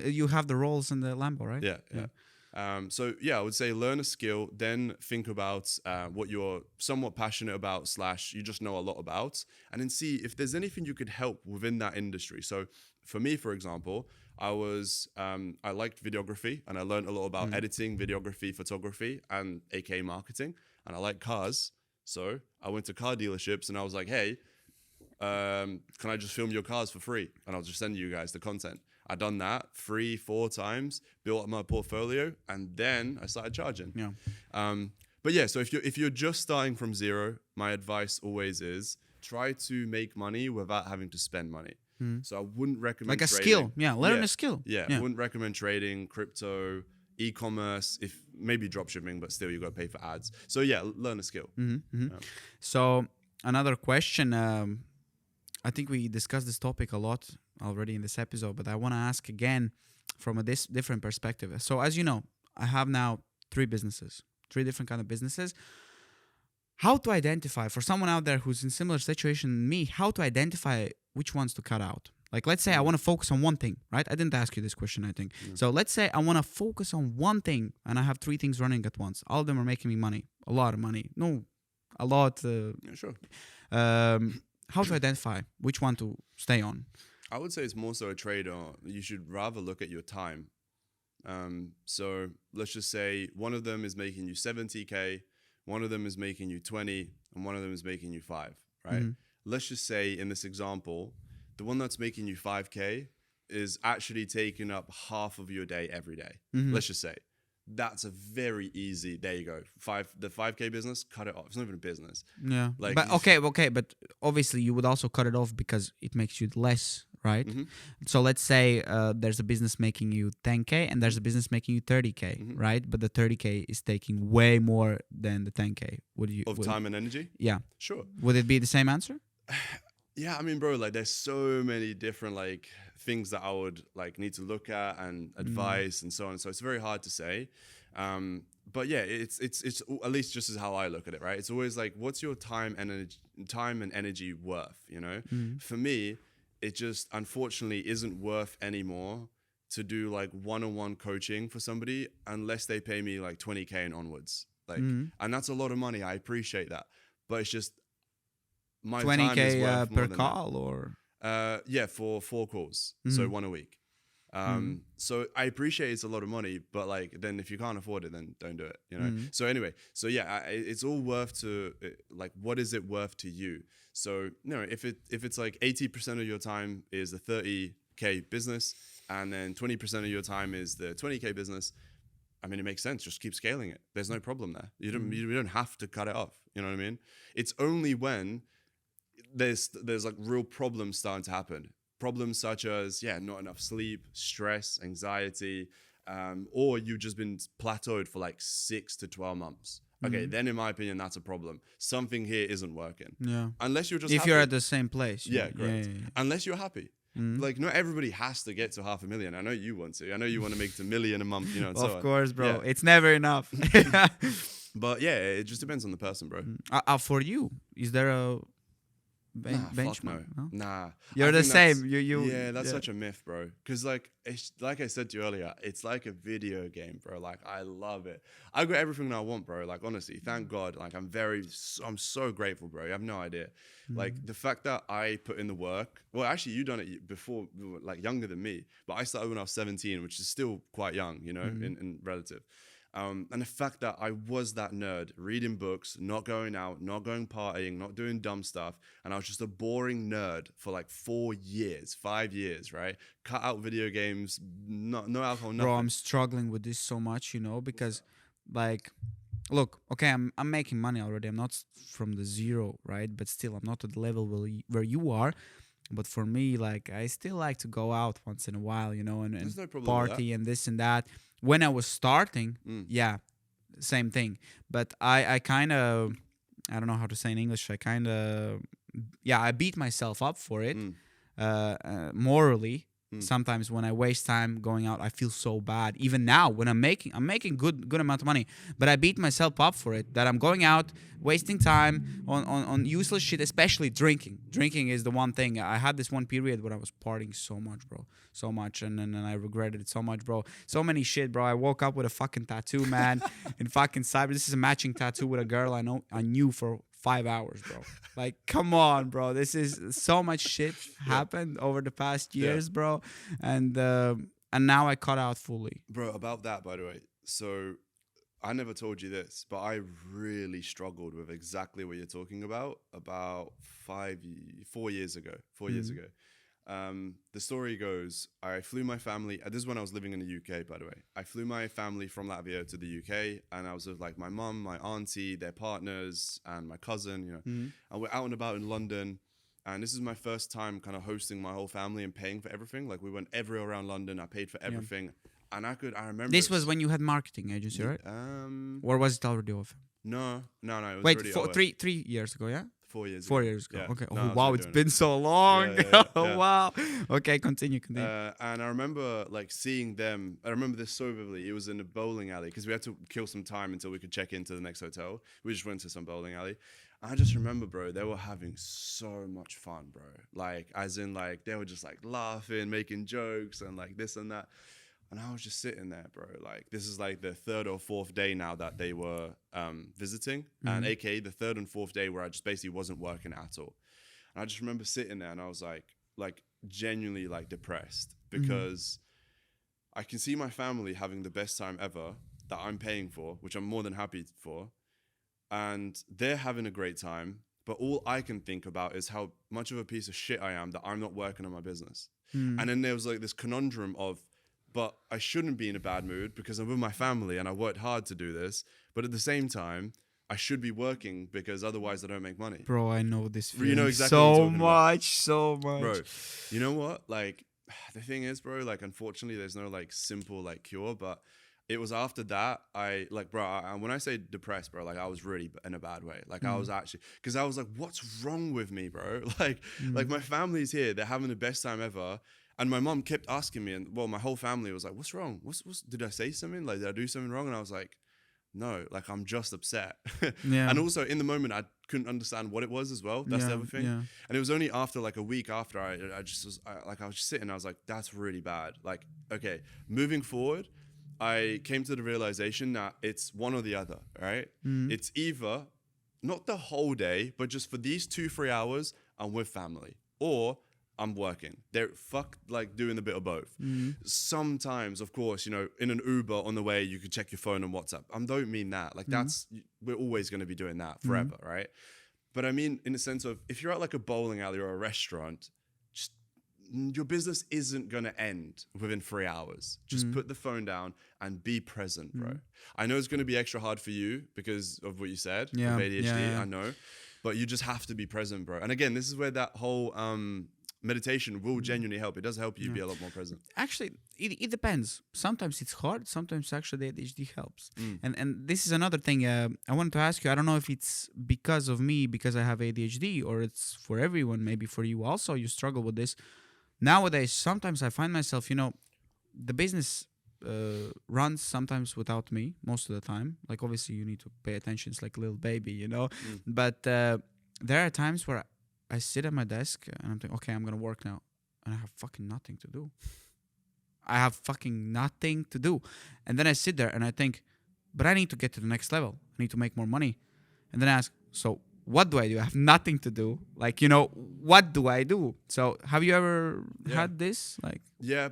You have the Rolls and the Lambo, right? Yeah. So yeah, I would say learn a skill, then think about what you're somewhat passionate about / you just know a lot about, and then see if there's anything you could help within that industry. So for me, for example, I liked videography, and I learned a lot about editing, videography, photography, and aka marketing, and I like cars. So I went to car dealerships and I was like, hey, can I just film your cars for free? And I'll just send you guys the content. I done that 3-4 times, built up my portfolio, and then I started charging. Yeah. But yeah, so if you're just starting from zero, my advice always is try to make money without having to spend money. So I wouldn't recommend Like a trading. skill. Yeah, learn a skill. Yeah, I wouldn't recommend trading, crypto, e-commerce, if maybe dropshipping, but still you got to pay for ads. So yeah, learn a skill. So another question. I think we discussed this topic a lot already in this episode, but I want to ask again from a different perspective. So as you know, I have now 3 different kind of businesses. How to identify, for someone out there who's in similar situation than me, how to identify which ones to cut out? Like, let's say I want to focus on one thing, right? I didn't ask you this question, I think. So let's say I want to focus on one thing and I have 3 things running at once. All of them are making me money, a lot of money. No, a lot. Yeah, sure. How to identify which one to stay on? I would say it's more so a trade. You should rather look at your time. So let's just say one of them is making you 70K, one of them is making you 20, and one of them is making you 5, right? Let's just say in this example, the one that's making you 5K is actually taking up half of your day every day. Let's just say. That's a very easy, there you go. The 5K business, cut it off. It's not even a business. Yeah. Like, but okay, but obviously you would also cut it off because it makes you less, right? So let's say there's a business making you 10K and there's a business making you 30K, right? But the 30K is taking way more than the 10K. Would time and energy? Yeah. Sure. Would it be the same answer? Yeah, I mean, bro, like there's so many different like things that I would like need to look at and advice and so on. So it's very hard to say. But yeah, it's at least just as how I look at it, right? It's always like, what's your time and energy worth? You know, for me, it just unfortunately isn't worth anymore to do like one-on-one coaching for somebody unless they pay me like 20K and onwards. Like, and that's a lot of money. I appreciate that, but it's just my 20K time is worth more per than call or? Yeah, for 4 calls, so 1 a week. So I appreciate it's a lot of money, but like then if you can't afford it, then don't do it, you know. So anyway, so yeah, it's all worth to like, what is it worth to you? So you know, if it's like 80% of your time is the 30K business, and then 20% of your time is the 20K business, I mean, it makes sense. Just keep scaling it. There's no problem there. You don't have to cut it off. You know what I mean? It's only when there's like real problems starting to happen. Problems such as, not enough sleep, stress, anxiety, or you've just been plateaued for like 6 to 12 months. Okay, then in my opinion, that's a problem. Something here isn't working. Yeah. Unless you're just if happy. you're at the same place. Yeah, correct. Yeah. Unless you're happy. Like, not everybody has to get to 500,000. I know you want to. I know you want to make it $1 million a month, you know, and so on. Of course, bro. Yeah. It's never enough. But yeah, it just depends on the person, bro. For you, is there a benchmark? No. Nah. You're the same. That's such a myth, bro. Because like I said to you earlier, it's like a video game, bro. Like, I love it. I got everything I want, bro. Like, honestly, thank God. Like, I'm so grateful, bro. You have no idea. Like, the fact that I put in the work. Well, actually, you done it before, like younger than me. But I started when I was 17, which is still quite young, you know, in relative. And the fact that I was that nerd, reading books, not going out, not going partying, not doing dumb stuff. And I was just a boring nerd for like 5 years, right? Cut out video games, no alcohol, nothing. Bro, I'm struggling with this so much, you know, because like, look, okay, I'm making money already. I'm not from the zero, right? But still, I'm not at the level where you are. But for me, like I still like to go out once in a while, you know, and There's no problem with that. party and this and that. When I was starting, Mm. yeah, same thing. But I kind of, I don't know how to say in English. I kind of, yeah, I beat myself up for it, Mm. morally. Mm. Sometimes when I waste time going out, I feel so bad. Even now, when I'm making good amount of money, but I beat myself up for it. That I'm going out, wasting time on useless shit, especially drinking. Drinking is the one thing. I had this one period when I was partying so much, bro, so much, and I regretted it so much, bro. So many shit, bro. I woke up with a fucking tattoo, man, in fucking cyber. This is a matching tattoo with a girl I knew for 5 hours, bro. Like, come on, bro. This is so much shit happened over the past years, bro, and now I cut out fully. Bro, about that, by the way. So I never told you this, but I really struggled with exactly what you're talking about 4 years ago. 4 years ago. The story goes, I flew my family. This is when I was living in the UK, by the way. I flew my family from Latvia to the UK, and I was with like my mum, my auntie, their partners, and my cousin. You know, and we're out and about in London. And this is my first time kind of hosting my whole family and paying for everything. Like we went everywhere around London. I paid for everything, and I remember This was when you had marketing agency, right? Or was it already off? No. It was Wait, already over. 3 years ago, yeah. 4 years. 4 ago. years ago. Yeah. Okay. No, I Oh was wow, already it's doing been so long. Yeah. Wow. Okay, continue. And I remember like seeing them. I remember this so vividly. It was in a bowling alley because we had to kill some time until we could check into the next hotel. We just went to some bowling alley. I just remember, bro, they were having so much fun, bro. Like, as in, like, they were just like laughing, making jokes, and like this and that. And I was just sitting there, bro. Like, this is like the 3rd or 4th day now that they were visiting, and aka the 3rd and 4th day where I just basically wasn't working at all. And I just remember sitting there, and I was like genuinely like depressed because I can see my family having the best time ever that I'm paying for, which I'm more than happy for, and they're having a great time. But all I can think about is how much of a piece of shit I am that I'm not working on my business. And then there was like this conundrum of, but I shouldn't be in a bad mood because I'm with my family and I worked hard to do this. But at the same time, I should be working because otherwise I don't make money. Bro, I know this feeling. You know exactly what I'm so talking about. much, so much. Bro, you know what? Like, the thing is, bro, like, unfortunately, there's no like simple like cure, but it was after that when I say depressed, bro, like I was really in a bad way. Like I was actually, because I was like, what's wrong with me, bro? Like my family's here, they're having the best time ever. And my mom kept asking me, and well, my whole family was like, what's wrong? What's did I say something? Like, did I do something wrong? And I was like, no, like I'm just upset. Yeah. And also in the moment, I couldn't understand what it was as well. That's the other thing. Yeah. And it was only after like a week after I was just sitting, I was like, that's really bad. Like, okay, moving forward, I came to the realization that it's one or the other, right? It's either not the whole day, but just for these 2-3 hours, I'm with family, or I'm working. They're like doing a bit of both. Sometimes, of course, you know, in an Uber on the way, you could check your phone and WhatsApp. I don't mean that. Like we're always going to be doing that forever, right? But I mean, in the sense of if you're at like a bowling alley or a restaurant, just your business isn't going to end within 3 hours. Just put the phone down and be present, bro. I know it's going to be extra hard for you because of what you said with ADHD. I know, but you just have to be present, bro. And again, this is where that whole meditation will genuinely help. It does help you be a lot more present. Actually, it depends. Sometimes it's hard. Sometimes actually the ADHD helps. And this is another thing I wanted to ask you. I don't know if it's because of me, because I have ADHD, or it's for everyone. Maybe for you also, you struggle with this. Nowadays, sometimes I find myself, you know, the business runs sometimes without me most of the time. Like, obviously, you need to pay attention. It's like a little baby, you know. But there are times where I sit at my desk and I'm thinking, okay, I'm going to work now. And I have fucking nothing to do. And then I sit there and I think, but I need to get to the next level. I need to make more money. And then I ask, so what do I do? I have nothing to do. Like, you know, what do I do? So have you ever had this? Like,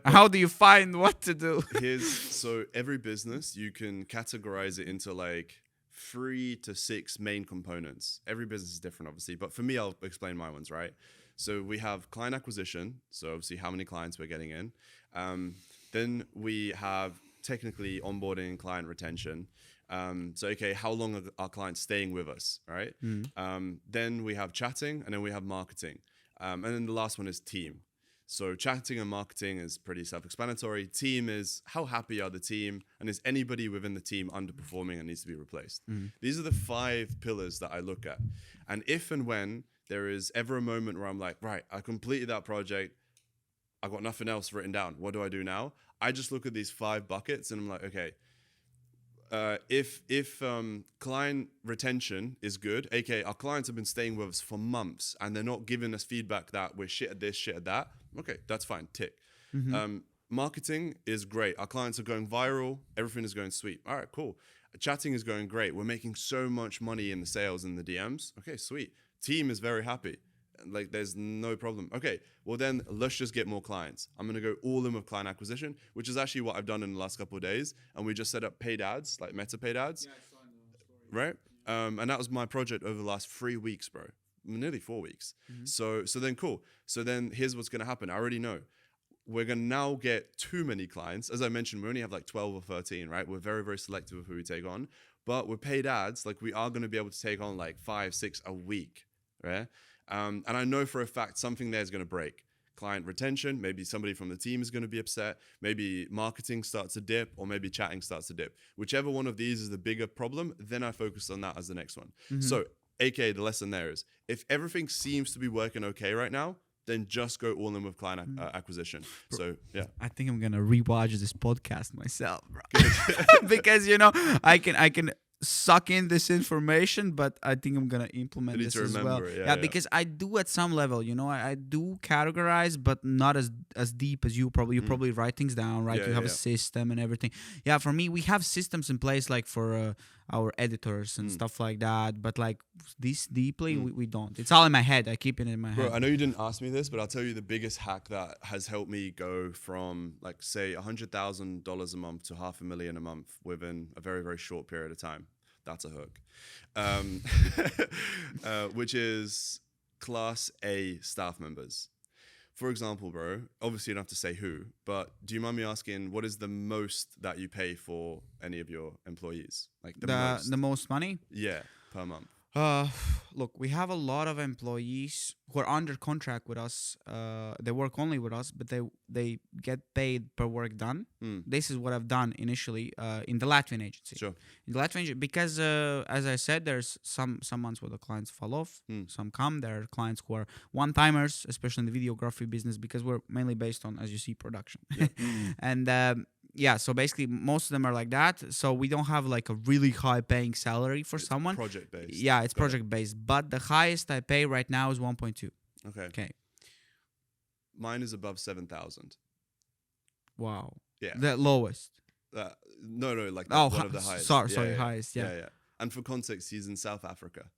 how do you find what to do? So every business, you can categorize it into like 3 to 6 main components. Every business is different, obviously, but for me, I'll explain my ones, right? So we have client acquisition, so obviously how many clients we're getting in. Then we have technically onboarding and client retention. So, okay, how long are our clients staying with us, right? Then we have chatting, and then we have marketing. And then the last one is team. So chatting and marketing is pretty self-explanatory. Team is how happy are the team, and is anybody within the team underperforming and needs to be replaced? These are the 5 pillars that I look at. And if and when there is ever a moment where I'm like, right, I completed that project, I've got nothing else written down. What do I do now? I just look at these 5 buckets and I'm like, okay, if client retention is good, aka our clients have been staying with us for months and they're not giving us feedback that we're shit at this, shit at that, okay, that's fine, tick. Marketing is great. Our clients are going viral. Everything is going sweet. All right, cool. Chatting is going great. We're making so much money in the sales and the DMs. Okay, sweet. Team is very happy. Like, there's no problem. Okay, well then let's just get more clients. I'm gonna go all in with client acquisition, which is actually what I've done in the last couple of days. And we just set up paid ads, like Meta paid ads. Yeah, I saw in the story. Right? And that was my project over the last 3 weeks, bro. Nearly 4 weeks. So then cool. So then here's what's gonna happen. I already know. We're gonna now get too many clients. As I mentioned, we only have like 12 or 13, right? We're very, very selective of who we take on. But with paid ads, like we are gonna be able to take on like 5, 6 a week, right? And I know for a fact something there is going to break. Client retention, maybe somebody from the team is going to be upset, maybe marketing starts to dip, or maybe chatting starts to dip. Whichever one of these is the bigger problem, then I focus on that as the next one. So, aka the lesson there is, if everything seems to be working okay right now, then just go all in with client acquisition. Bro, so, yeah. I think I'm going to rewatch this podcast myself, bro. Because, I can suck in this information, but I think I'm gonna implement this as well. Because I do at some level, I do categorize, but not as deep as you probably. You probably write things down, right? You have a system and everything. Yeah, for me, we have systems in place, like for our editors and stuff like that. But like this deeply, we don't. It's all in my head. I keep it in my head. Bro, I know you didn't ask me this, but I'll tell you the biggest hack that has helped me go from, like, say, $100,000 a month to $500,000 a month within a very, very short period of time. That's a hook. Which is Class A staff members. For example, bro, obviously you don't have to say who, but do you mind me asking, what is the most that you pay for any of your employees? Like the most money? Yeah, per month. Look, we have a lot of employees who are under contract with us. They work only with us, but they get paid per work done. This is what I've done initially in the Latvian agency. Sure. In the Latvian agency, because as I said, there's some months where the clients fall off, some come. There are clients who are one-timers, especially in the videography business, because we're mainly based on, as you see, production. Yeah. And yeah, so basically most of them are like that. So we don't have like a really high paying salary for someone. Project based. Yeah, it's project based. But the highest I pay right now is 1.2. Okay. Mine is above 7,000. Wow. Yeah. The lowest. No, like one of the highest. Sorry, highest. Yeah. And for context, he's in South Africa.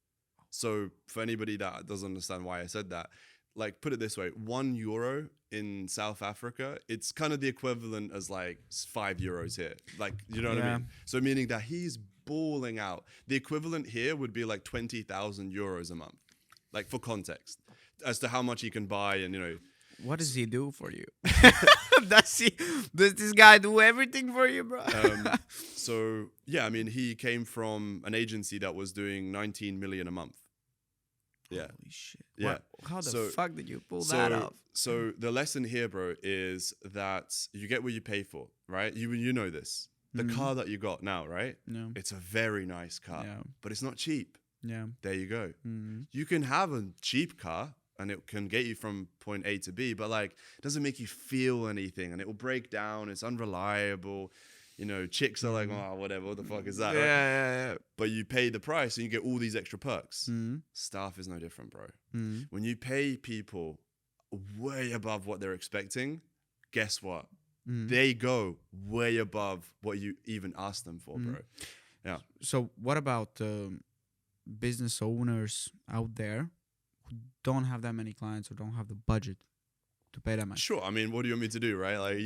So for anybody that doesn't understand why I said that, like, put it this way, €1 in South Africa, it's kind of the equivalent as like €5 here. Like, you know what I mean? So meaning that he's balling out. The equivalent here would be like €20,000 a month. Like, for context, as to how much he can buy and, What does he do for you? Does this guy do everything for you, bro? So, yeah, I mean, he came from an agency that was doing 19 million a month. Yeah. Holy shit. Yeah. How the fuck did you pull that off? So the lesson here, bro, is that you get what you pay for, right? You know this. The car that you got now, right? Yeah. It's a very nice car, but it's not cheap. Yeah. There you go. You can have a cheap car and it can get you from point A to B, but like it doesn't make you feel anything and it will break down. It's unreliable. Chicks are like, oh, whatever, what the fuck is that? Yeah. But you pay the price and you get all these extra perks. Staff is no different, bro. When you pay people way above what they're expecting, guess what? They go way above what you even asked them for, bro. Yeah. So what about business owners out there who don't have that many clients or don't have the budget to pay that much? Sure. I mean, what do you want me to do, right? Like,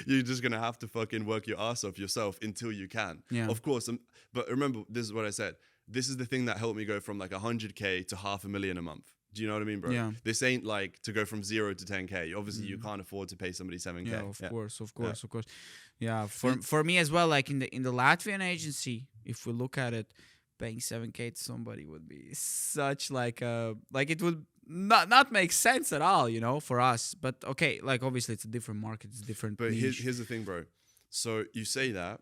you're just going to have to fucking work your ass off yourself until you can. Yeah. Of course. But remember, this is what I said. This is the thing that helped me go from like 100K to $500,000 a month. Do you know what I mean, bro? Yeah. This ain't like to go from 0 to 10K. Obviously, you can't afford to pay somebody 7K. Yeah, of course. Yeah, for me as well, like in the Latvian agency, if we look at it, paying 7K to somebody would be such like it would not make sense at all, for us. But okay, like obviously it's a different market, it's different. But niche. here's the thing, bro. So you say that,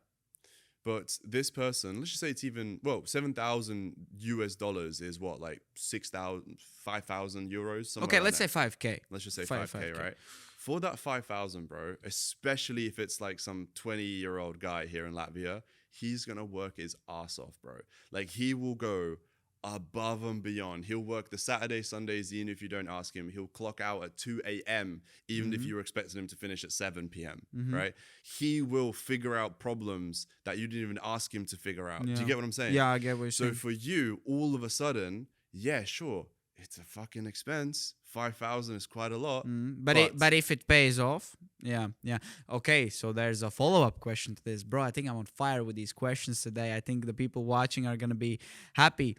but this person, let's just say it's even, well, 7,000 US dollars is what, like 6,000, 5,000 euros? Okay, let's say 5K. Let's just say 5K, 5K, right? For that 5,000, bro, especially if it's like some 20-year-old guy here in Latvia, he's going to work his ass off, bro. Like he will go above and beyond. He'll work the Saturday, Sundays, even if you don't ask him. He'll clock out at 2 a.m., even if you were expecting him to finish at 7 p.m., right? He will figure out problems that you didn't even ask him to figure out. Yeah. Do you get what I'm saying? Yeah, I get what you're saying. So for you, all of a sudden, yeah, sure, it's a fucking expense. 5,000 is quite a lot. But if it pays off, yeah. Okay, so there's a follow-up question to this. Bro, I think I'm on fire with these questions today. I think the people watching are going to be happy.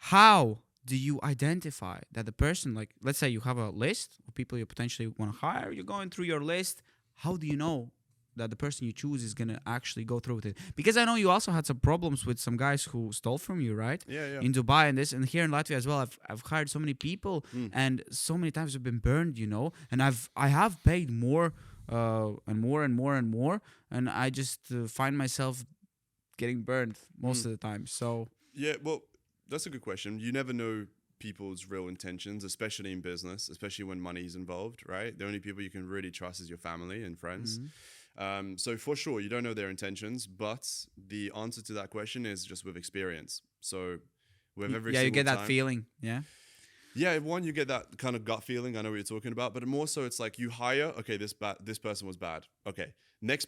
How do you identify that the person, like, let's say you have a list of people you potentially want to hire, you're going through your list. How do you know that the person you choose is going to actually go through with it? Because I know you also had some problems with some guys who stole from you, right? Yeah. In Dubai and here in Latvia as well. I've hired so many people and so many times I've been burned, and I have paid more and more and more and more, and I just find myself getting burned most of the time. So Yeah, well, that's a good question. You never know people's real intentions, especially in business, especially when money is involved, right? The only people you can really trust is your family and friends. So for sure, you don't know their intentions, but the answer to that question is just with experience. So with every you get that time, feeling, yeah. Yeah, one, you get that kind of gut feeling. I know what you're talking about, but more so, it's like you hire. Okay, this person was bad. Okay, next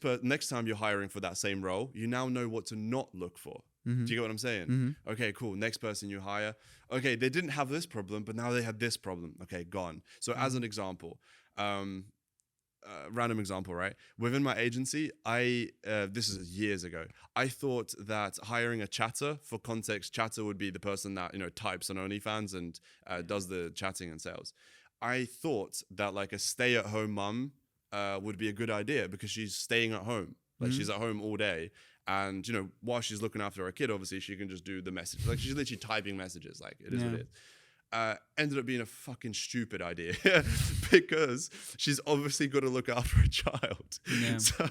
time you're hiring for that same role, you now know what to not look for. Do you get what I'm saying? Okay, cool. Next person you hire. Okay, they didn't have this problem, but now they had this problem. Okay, gone. So as an example, random example, right? Within my agency, this is years ago. I thought that hiring a chatter, for context, chatter would be the person that types on OnlyFans and does the chatting and sales. I thought that like a stay-at-home mum would be a good idea because she's staying at home, like she's at home all day, and while she's looking after her kid, obviously she can just do the message. Like she's literally typing messages. Like it is what it is. Ended up being a fucking stupid idea because she's obviously got to look after a child. Yeah. So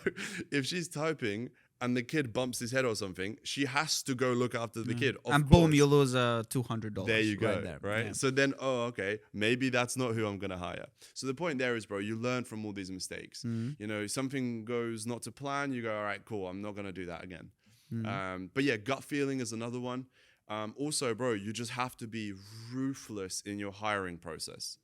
if she's typing and the kid bumps his head or something, she has to go look after the kid. And boom, you lose $200. There you go. Right there. Right? Yeah. So then, okay, maybe that's not who I'm going to hire. So the point there is, bro, you learn from all these mistakes. Something goes not to plan, you go, all right, cool, I'm not going to do that again. But yeah, gut feeling is another one. Also, bro, you just have to be ruthless in your hiring process.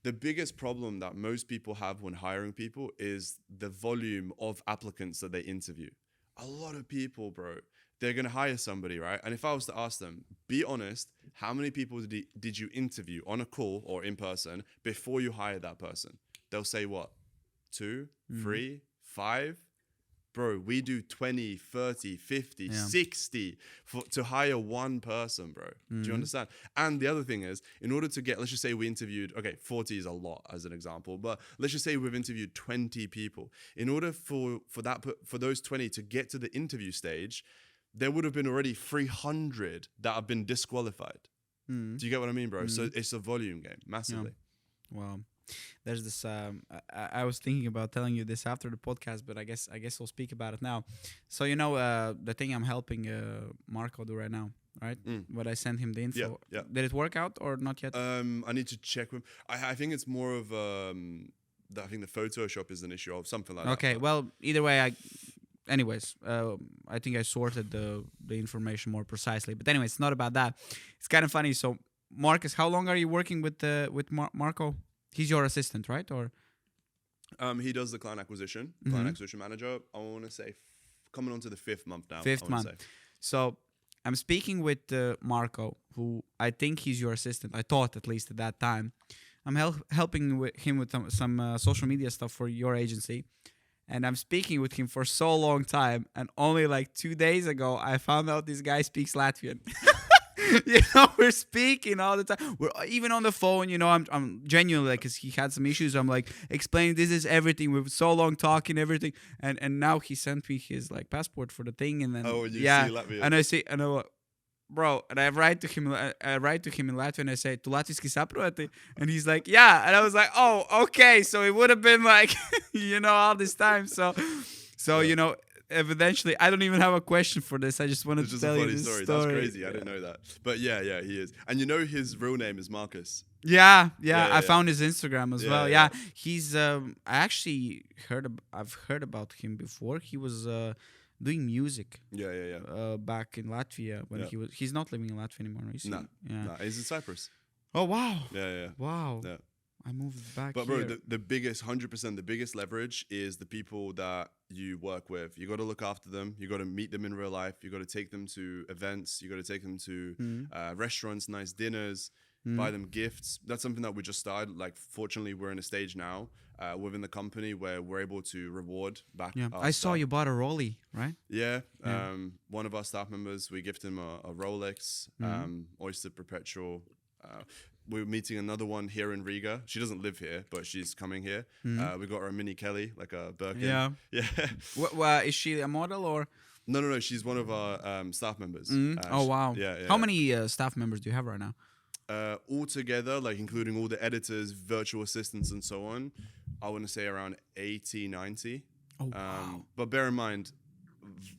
The biggest problem that most people have when hiring people is the volume of applicants that they interview. A lot of people, bro, they're going to hire somebody, right? And if I was to ask them, be honest, how many people did you interview on a call or in person before you hired that person? They'll say what? 2, 3, 5? Bro, we do 20, 30, 50, 60 to hire one person, bro. Do you understand? And the other thing is, in order to get, let's just say we interviewed, 40 is a lot as an example, but let's just say we've interviewed 20 people. In order for those 20 to get to the interview stage, there would have been already 300 that have been disqualified. Do you get what I mean, bro? So it's a volume game, massively. Yeah. Wow. There's this. I was thinking about telling you this after the podcast, but I guess we'll speak about it now. So the thing I'm helping Marco do right now, right? What I sent him the info. Yeah. Did it work out or not yet? I need to check with. I think it's more of I think the Photoshop is an issue or something like that. Okay. Well, either way, I think I sorted the information more precisely. But anyway, it's not about that. It's kind of funny. So Markuss, how long are you working with Marco? He's your assistant, right? Or he does the client acquisition manager. I want to say coming on to the 5th month now. 5th month. So I'm speaking with Marco, who I think he's your assistant. I thought, at least at that time. I'm helping him with some social media stuff for your agency. And I'm speaking with him for so long time. And only like 2 days ago, I found out this guy speaks Latvian. We're speaking all the time. We're even on the phone. I'm genuinely like, because he had some issues. I'm like explaining this is everything. We've so long talking everything, and now he sent me his like passport for the thing, and then see Latvian. and I see, and I'm like, bro, and I write to him in Latvian, and I say, "Tu latviski saproti?" And he's like, "Yeah." And I was like, "Oh, okay." So it would have been like, all this time. So Yeah. eventually, I don't even have a question for this. I just wanted It's to just a tell you funny this story. story. That's crazy. I didn't know that. But yeah, he is. And his real name is Markuss. Yeah. Yeah, I yeah, yeah. found his Instagram as well. Yeah. Yeah, he's. I actually I've heard about him before. He was doing music Yeah. back in Latvia when Yeah. he's not living in Latvia anymore. You see? Nah, Yeah. nah. He's in Cyprus. Oh wow. Yeah. Wow. Yeah. I moved back But bro, here. the biggest 100%, the biggest leverage is the people that you work with. You got to look after them. You got to meet them in real life. You got to take them to events. You got to take them to restaurants, nice dinners, buy them gifts. That's something that we just started. Like, fortunately, we're in a stage now within the company where we're able to reward back. Yeah, our I saw staff. you bought a Rolly, right? Yeah, Yeah. one of our staff members, we gift him a Rolex, Oyster Perpetual. We're meeting another one here in Riga. She doesn't live here, but she's coming here. We got her a mini Kelly, like a Birkin. Yeah. Yeah. Is she a model or? No. She's one of our staff members. Oh wow. Yeah. How many staff members do you have right now? All together, like including all the editors, virtual assistants, and so on, I want to say around 80, 90. Oh wow. But bear in mind,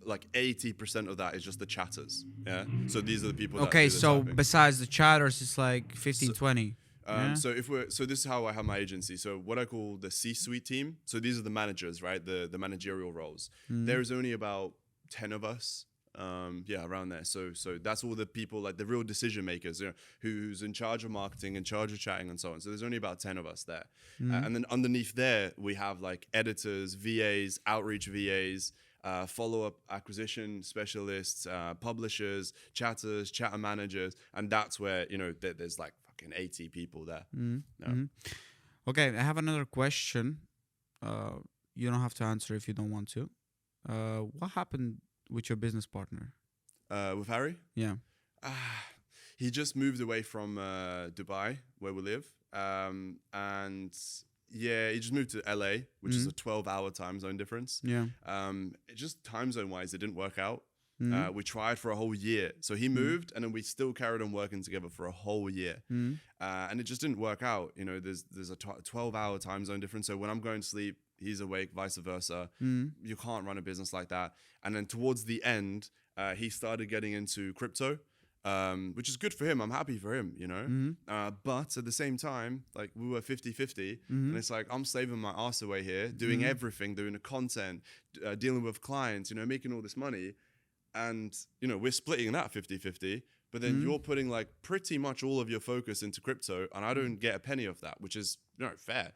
like 80% of that is just the chatters. Yeah. So these are the people. That Okay, do the so typing. besides the chatters, it's like 15, 20. Yeah? So this is how I have my agency. So what I call the C-suite team. So these are the managers, right? The managerial roles. There's only about 10 of us. Around there. So that's all the people, like the real decision makers, who's in charge of marketing, in charge of chatting, and so on. So there's only about 10 of us there. And then underneath there, we have like editors, VAs, outreach VAs, follow-up acquisition specialists, publishers, chatters, chatter managers, and that's where there's like fucking 80 people there. Yeah. Okay, I have another question. You don't have to answer if you don't want to. What happened with your business partner? With Harry, Yeah. he just moved away from Dubai, where we live, and yeah, he just moved to LA, which is a 12-hour time zone difference. Yeah. It just time zone wise, it didn't work out. We tried for a whole year. So he moved, and then we still carried on working together for a whole year. And it just didn't work out. There's a 12-hour time zone difference. So when I'm going to sleep, he's awake, vice versa. You can't run a business like that. And then towards the end, he started getting into crypto, which is good for him. I'm happy for him, but at the same time, like we were 50-50, and it's like I'm slaving my ass away here, doing everything, doing the content, dealing with clients, making all this money. And, we're splitting that 50-50, but then you're putting like pretty much all of your focus into crypto, and I don't get a penny of that, which is fair.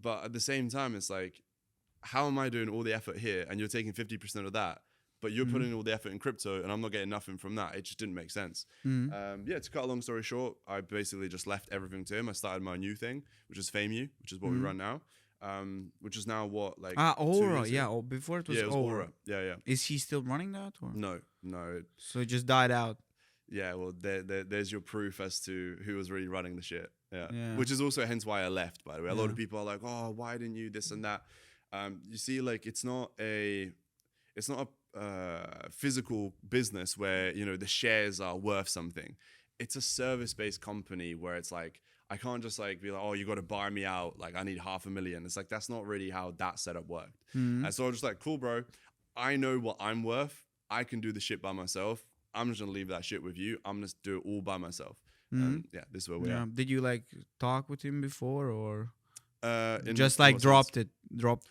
But at the same time, it's like, how am I doing all the effort here and you're taking 50% of that, but you're putting all the effort in crypto and I'm not getting nothing from that? It just didn't make sense. To cut a long story short, I basically just left everything to him. I started my new thing, which is FameU, which is what we run now. Which is now what, like Aura, yeah. Oh, before it was, it was Aura. Aura. Yeah. Is he still running that? Or? No. So it just died out. Yeah, well, there's your proof as to who was really running the shit. Yeah. Which is also hence why I left, by the way. A lot of people are like, oh, why didn't you this and that? You see, like, it's not a physical business where, the shares are worth something. It's a service-based company where it's like, I can't just like be like, oh, you got to buy me out. Like, I need $500,000. It's like, that's not really how that setup worked. And so I was just like, cool, bro. I know what I'm worth. I can do the shit by myself. I'm just going to leave that shit with you. I'm going to do it all by myself. This is where we are. Did you like talk with him before or Just like dropped it?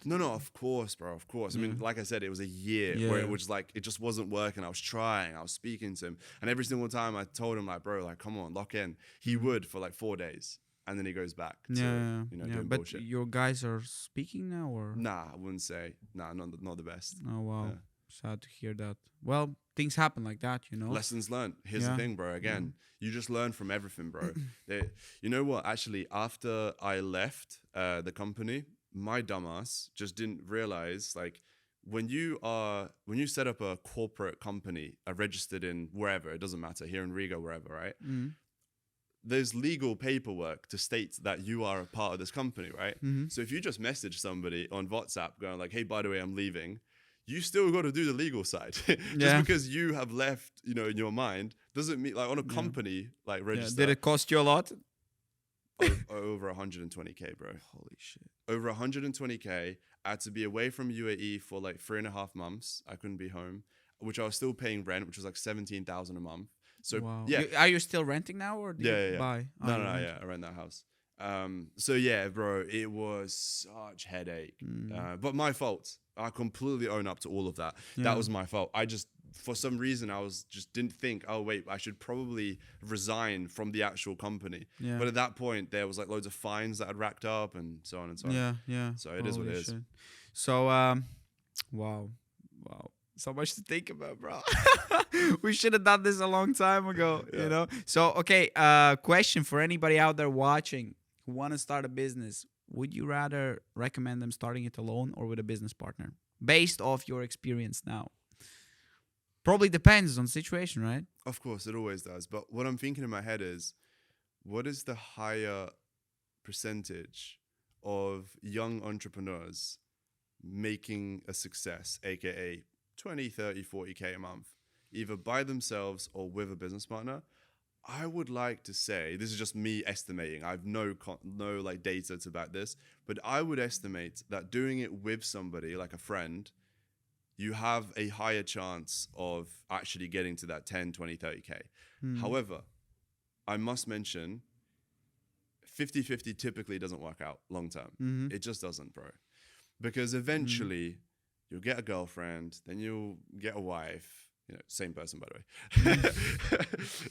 No, of course, bro. Of course. I mean, like I said, it was a year where it was like, it just wasn't working. I was trying, I was speaking to him. And every single time I told him like, bro, like, come on, lock in. He would for like 4 days. And then he goes back to, doing but bullshit. Your guys are speaking now or? Nah, I wouldn't say. Nah, not the best. Oh, wow. Yeah. Sad to hear that. Well, things happen like that, Lessons learned. Here's the thing, bro. Again, you just learn from everything, bro. You know what? Actually, after I left the company, my dumbass just didn't realize, like, when you set up a corporate company, registered in wherever, it doesn't matter, here in Riga, wherever, right? There's legal paperwork to state that you are a part of this company, right? So if you just message somebody on WhatsApp going like, hey, by the way, I'm leaving, you still got to do the legal side. Just Yeah. because you have left, you know, in your mind, doesn't mean like on a Yeah. company like Yeah. register. Did it cost you a lot? Over 120k, bro. Holy shit. Over 120k. I had to be away from UAE for like 3.5 months. I couldn't be home, which I was still paying rent, which was like 17,000 a month. So Wow. yeah, Are you still renting now, or did you yeah. buy? No, Oh, no, you no, rent. yeah, I rent that house. So yeah, bro, it was such headache. But my fault. I completely own up to all of that. Yeah. That was my fault. I just, for some reason, I was just didn't think, oh wait, I should probably resign from the actual company. Yeah. But at that point, there was like loads of fines that had racked up and so on and so on. Yeah, yeah. So it is what it Holy is. shit. So, wow. So much to think about, bro. We should have done this a long time ago, Yeah. you know? So, okay, question for anybody out there watching who want to start a business. Would you rather recommend them starting it alone or with a business partner? Based off your experience now. Probably depends on the situation, right? Of course, it always does. But what I'm thinking in my head is, what is the higher percentage of young entrepreneurs making a success, aka 20, 30, 40k a month, either by themselves or with a business partner? I would like to say, this is just me estimating. I have no like data to back this, but I would estimate that doing it with somebody like a friend, you have a higher chance of actually getting to that 10, 20, 30k. However, I must mention 50-50 typically doesn't work out long term. It just doesn't, bro. Because eventually you'll get a girlfriend, then you'll get a wife. You know, same person, by the way.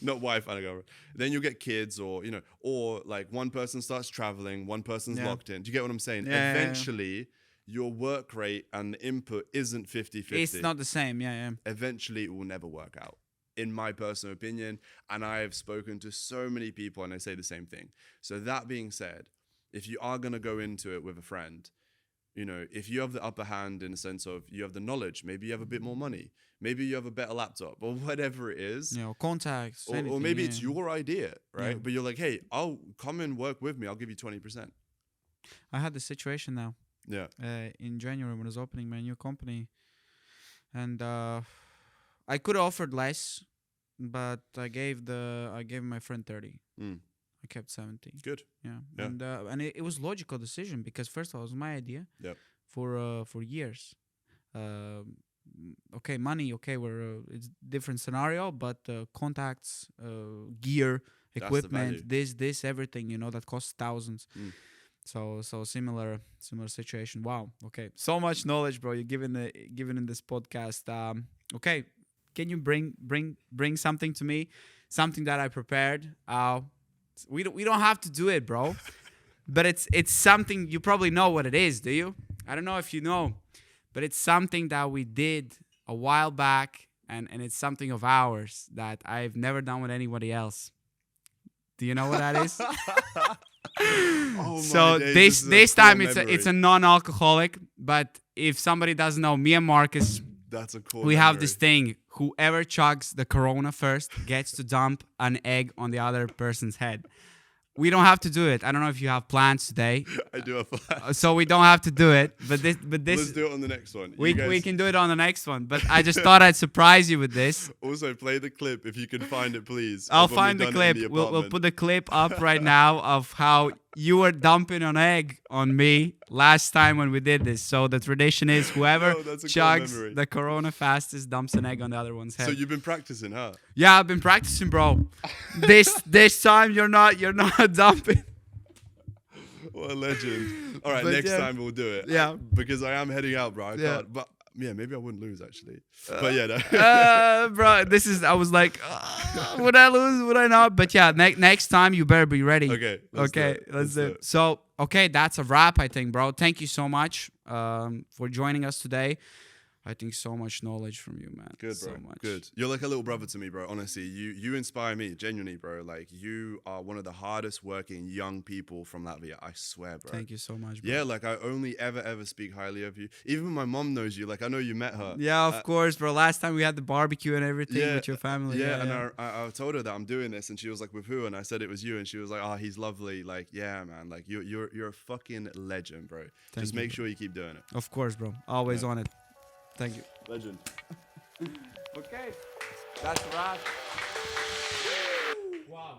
Not wife and a girlfriend. Then you'll get kids, or, you know, or like one person starts traveling, one person's locked in. Do you get what I'm saying? Yeah, Eventually, your work rate and the input isn't 50-50. It's not the same, yeah. Eventually, it will never work out, in my personal opinion. And I have spoken to so many people and they say the same thing. So that being said, if you are going to go into it with a friend, you know, if you have the upper hand in the sense of you have the knowledge, maybe you have a bit more money, maybe you have a better laptop or whatever it is. You know, contacts. Or maybe it's your idea, right? Yeah. But you're like, hey, I'll come and work with me. I'll give you 20%. I had this situation now. Yeah. In January when I was opening my new company. And I could have offered less, but I gave my friend 30. I kept 70. Good. Yeah. Yeah. And it was logical decision because first of all, it was my idea. Yep. For years. Okay, money. Okay, it's different scenario, but contacts, gear, equipment, this, everything. You know, that costs thousands. So similar situation. Wow. Okay. So much knowledge, bro. You're given in this podcast. Okay. Can you bring something to me? Something that I prepared. We don't have to do it, bro. But it's something you probably know what it is, do you? I don't know if you know, but it's something that we did a while back, and it's something of ours that I've never done with anybody else. Do you know what that is? Oh, so this time it's a non-alcoholic, but if somebody doesn't know, me and Markuss, that's a cool we memory. have this thing. Whoever chugs the Corona first gets to dump an egg on the other person's head. We don't have to do it. I don't know if you have plans today. I do have plans. So we don't have to do it. But this. Let's do it on the next one. We can do it on the next one. But I just thought I'd surprise you with this. Also, play the clip if you can find it, please. I'll find the clip. We'll put the clip up right now of how you were dumping an egg on me last time when we did this. So the tradition is whoever chugs the Corona fastest dumps an egg on the other one's head. So you've been practicing, huh? Yeah, I've been practicing, bro. this time you're not dumping. What a legend. All right, next time we'll do it. Yeah. Because I am heading out, bro. I can't. But yeah, maybe I wouldn't lose actually. But yeah, no. Bro, I was like, would I lose? Would I not? But yeah, next time you better be ready. Okay. Let's do it. So, okay, that's a wrap, I think, bro. Thank you so much for joining us today. I think so much knowledge from you, man. Good, bro. So much. Good. You're like a little brother to me, bro. Honestly, you inspire me, genuinely, bro. Like, you are one of the hardest working young people from Latvia. I swear, bro. Thank you so much, bro. Yeah, like, I only ever speak highly of you. Even my mom knows you. Like, I know you met her. Yeah, of course, bro. Last time we had the barbecue and everything with your family. Yeah, and I told her that I'm doing this, and she was like, with who? And I said it was you, and she was like, oh, he's lovely. Like, yeah, man. Like, you're a fucking legend, bro. Just make sure you keep doing it. Of course, bro. Always on it. Thank you. Legend. Okay, that's a wrap. Wow.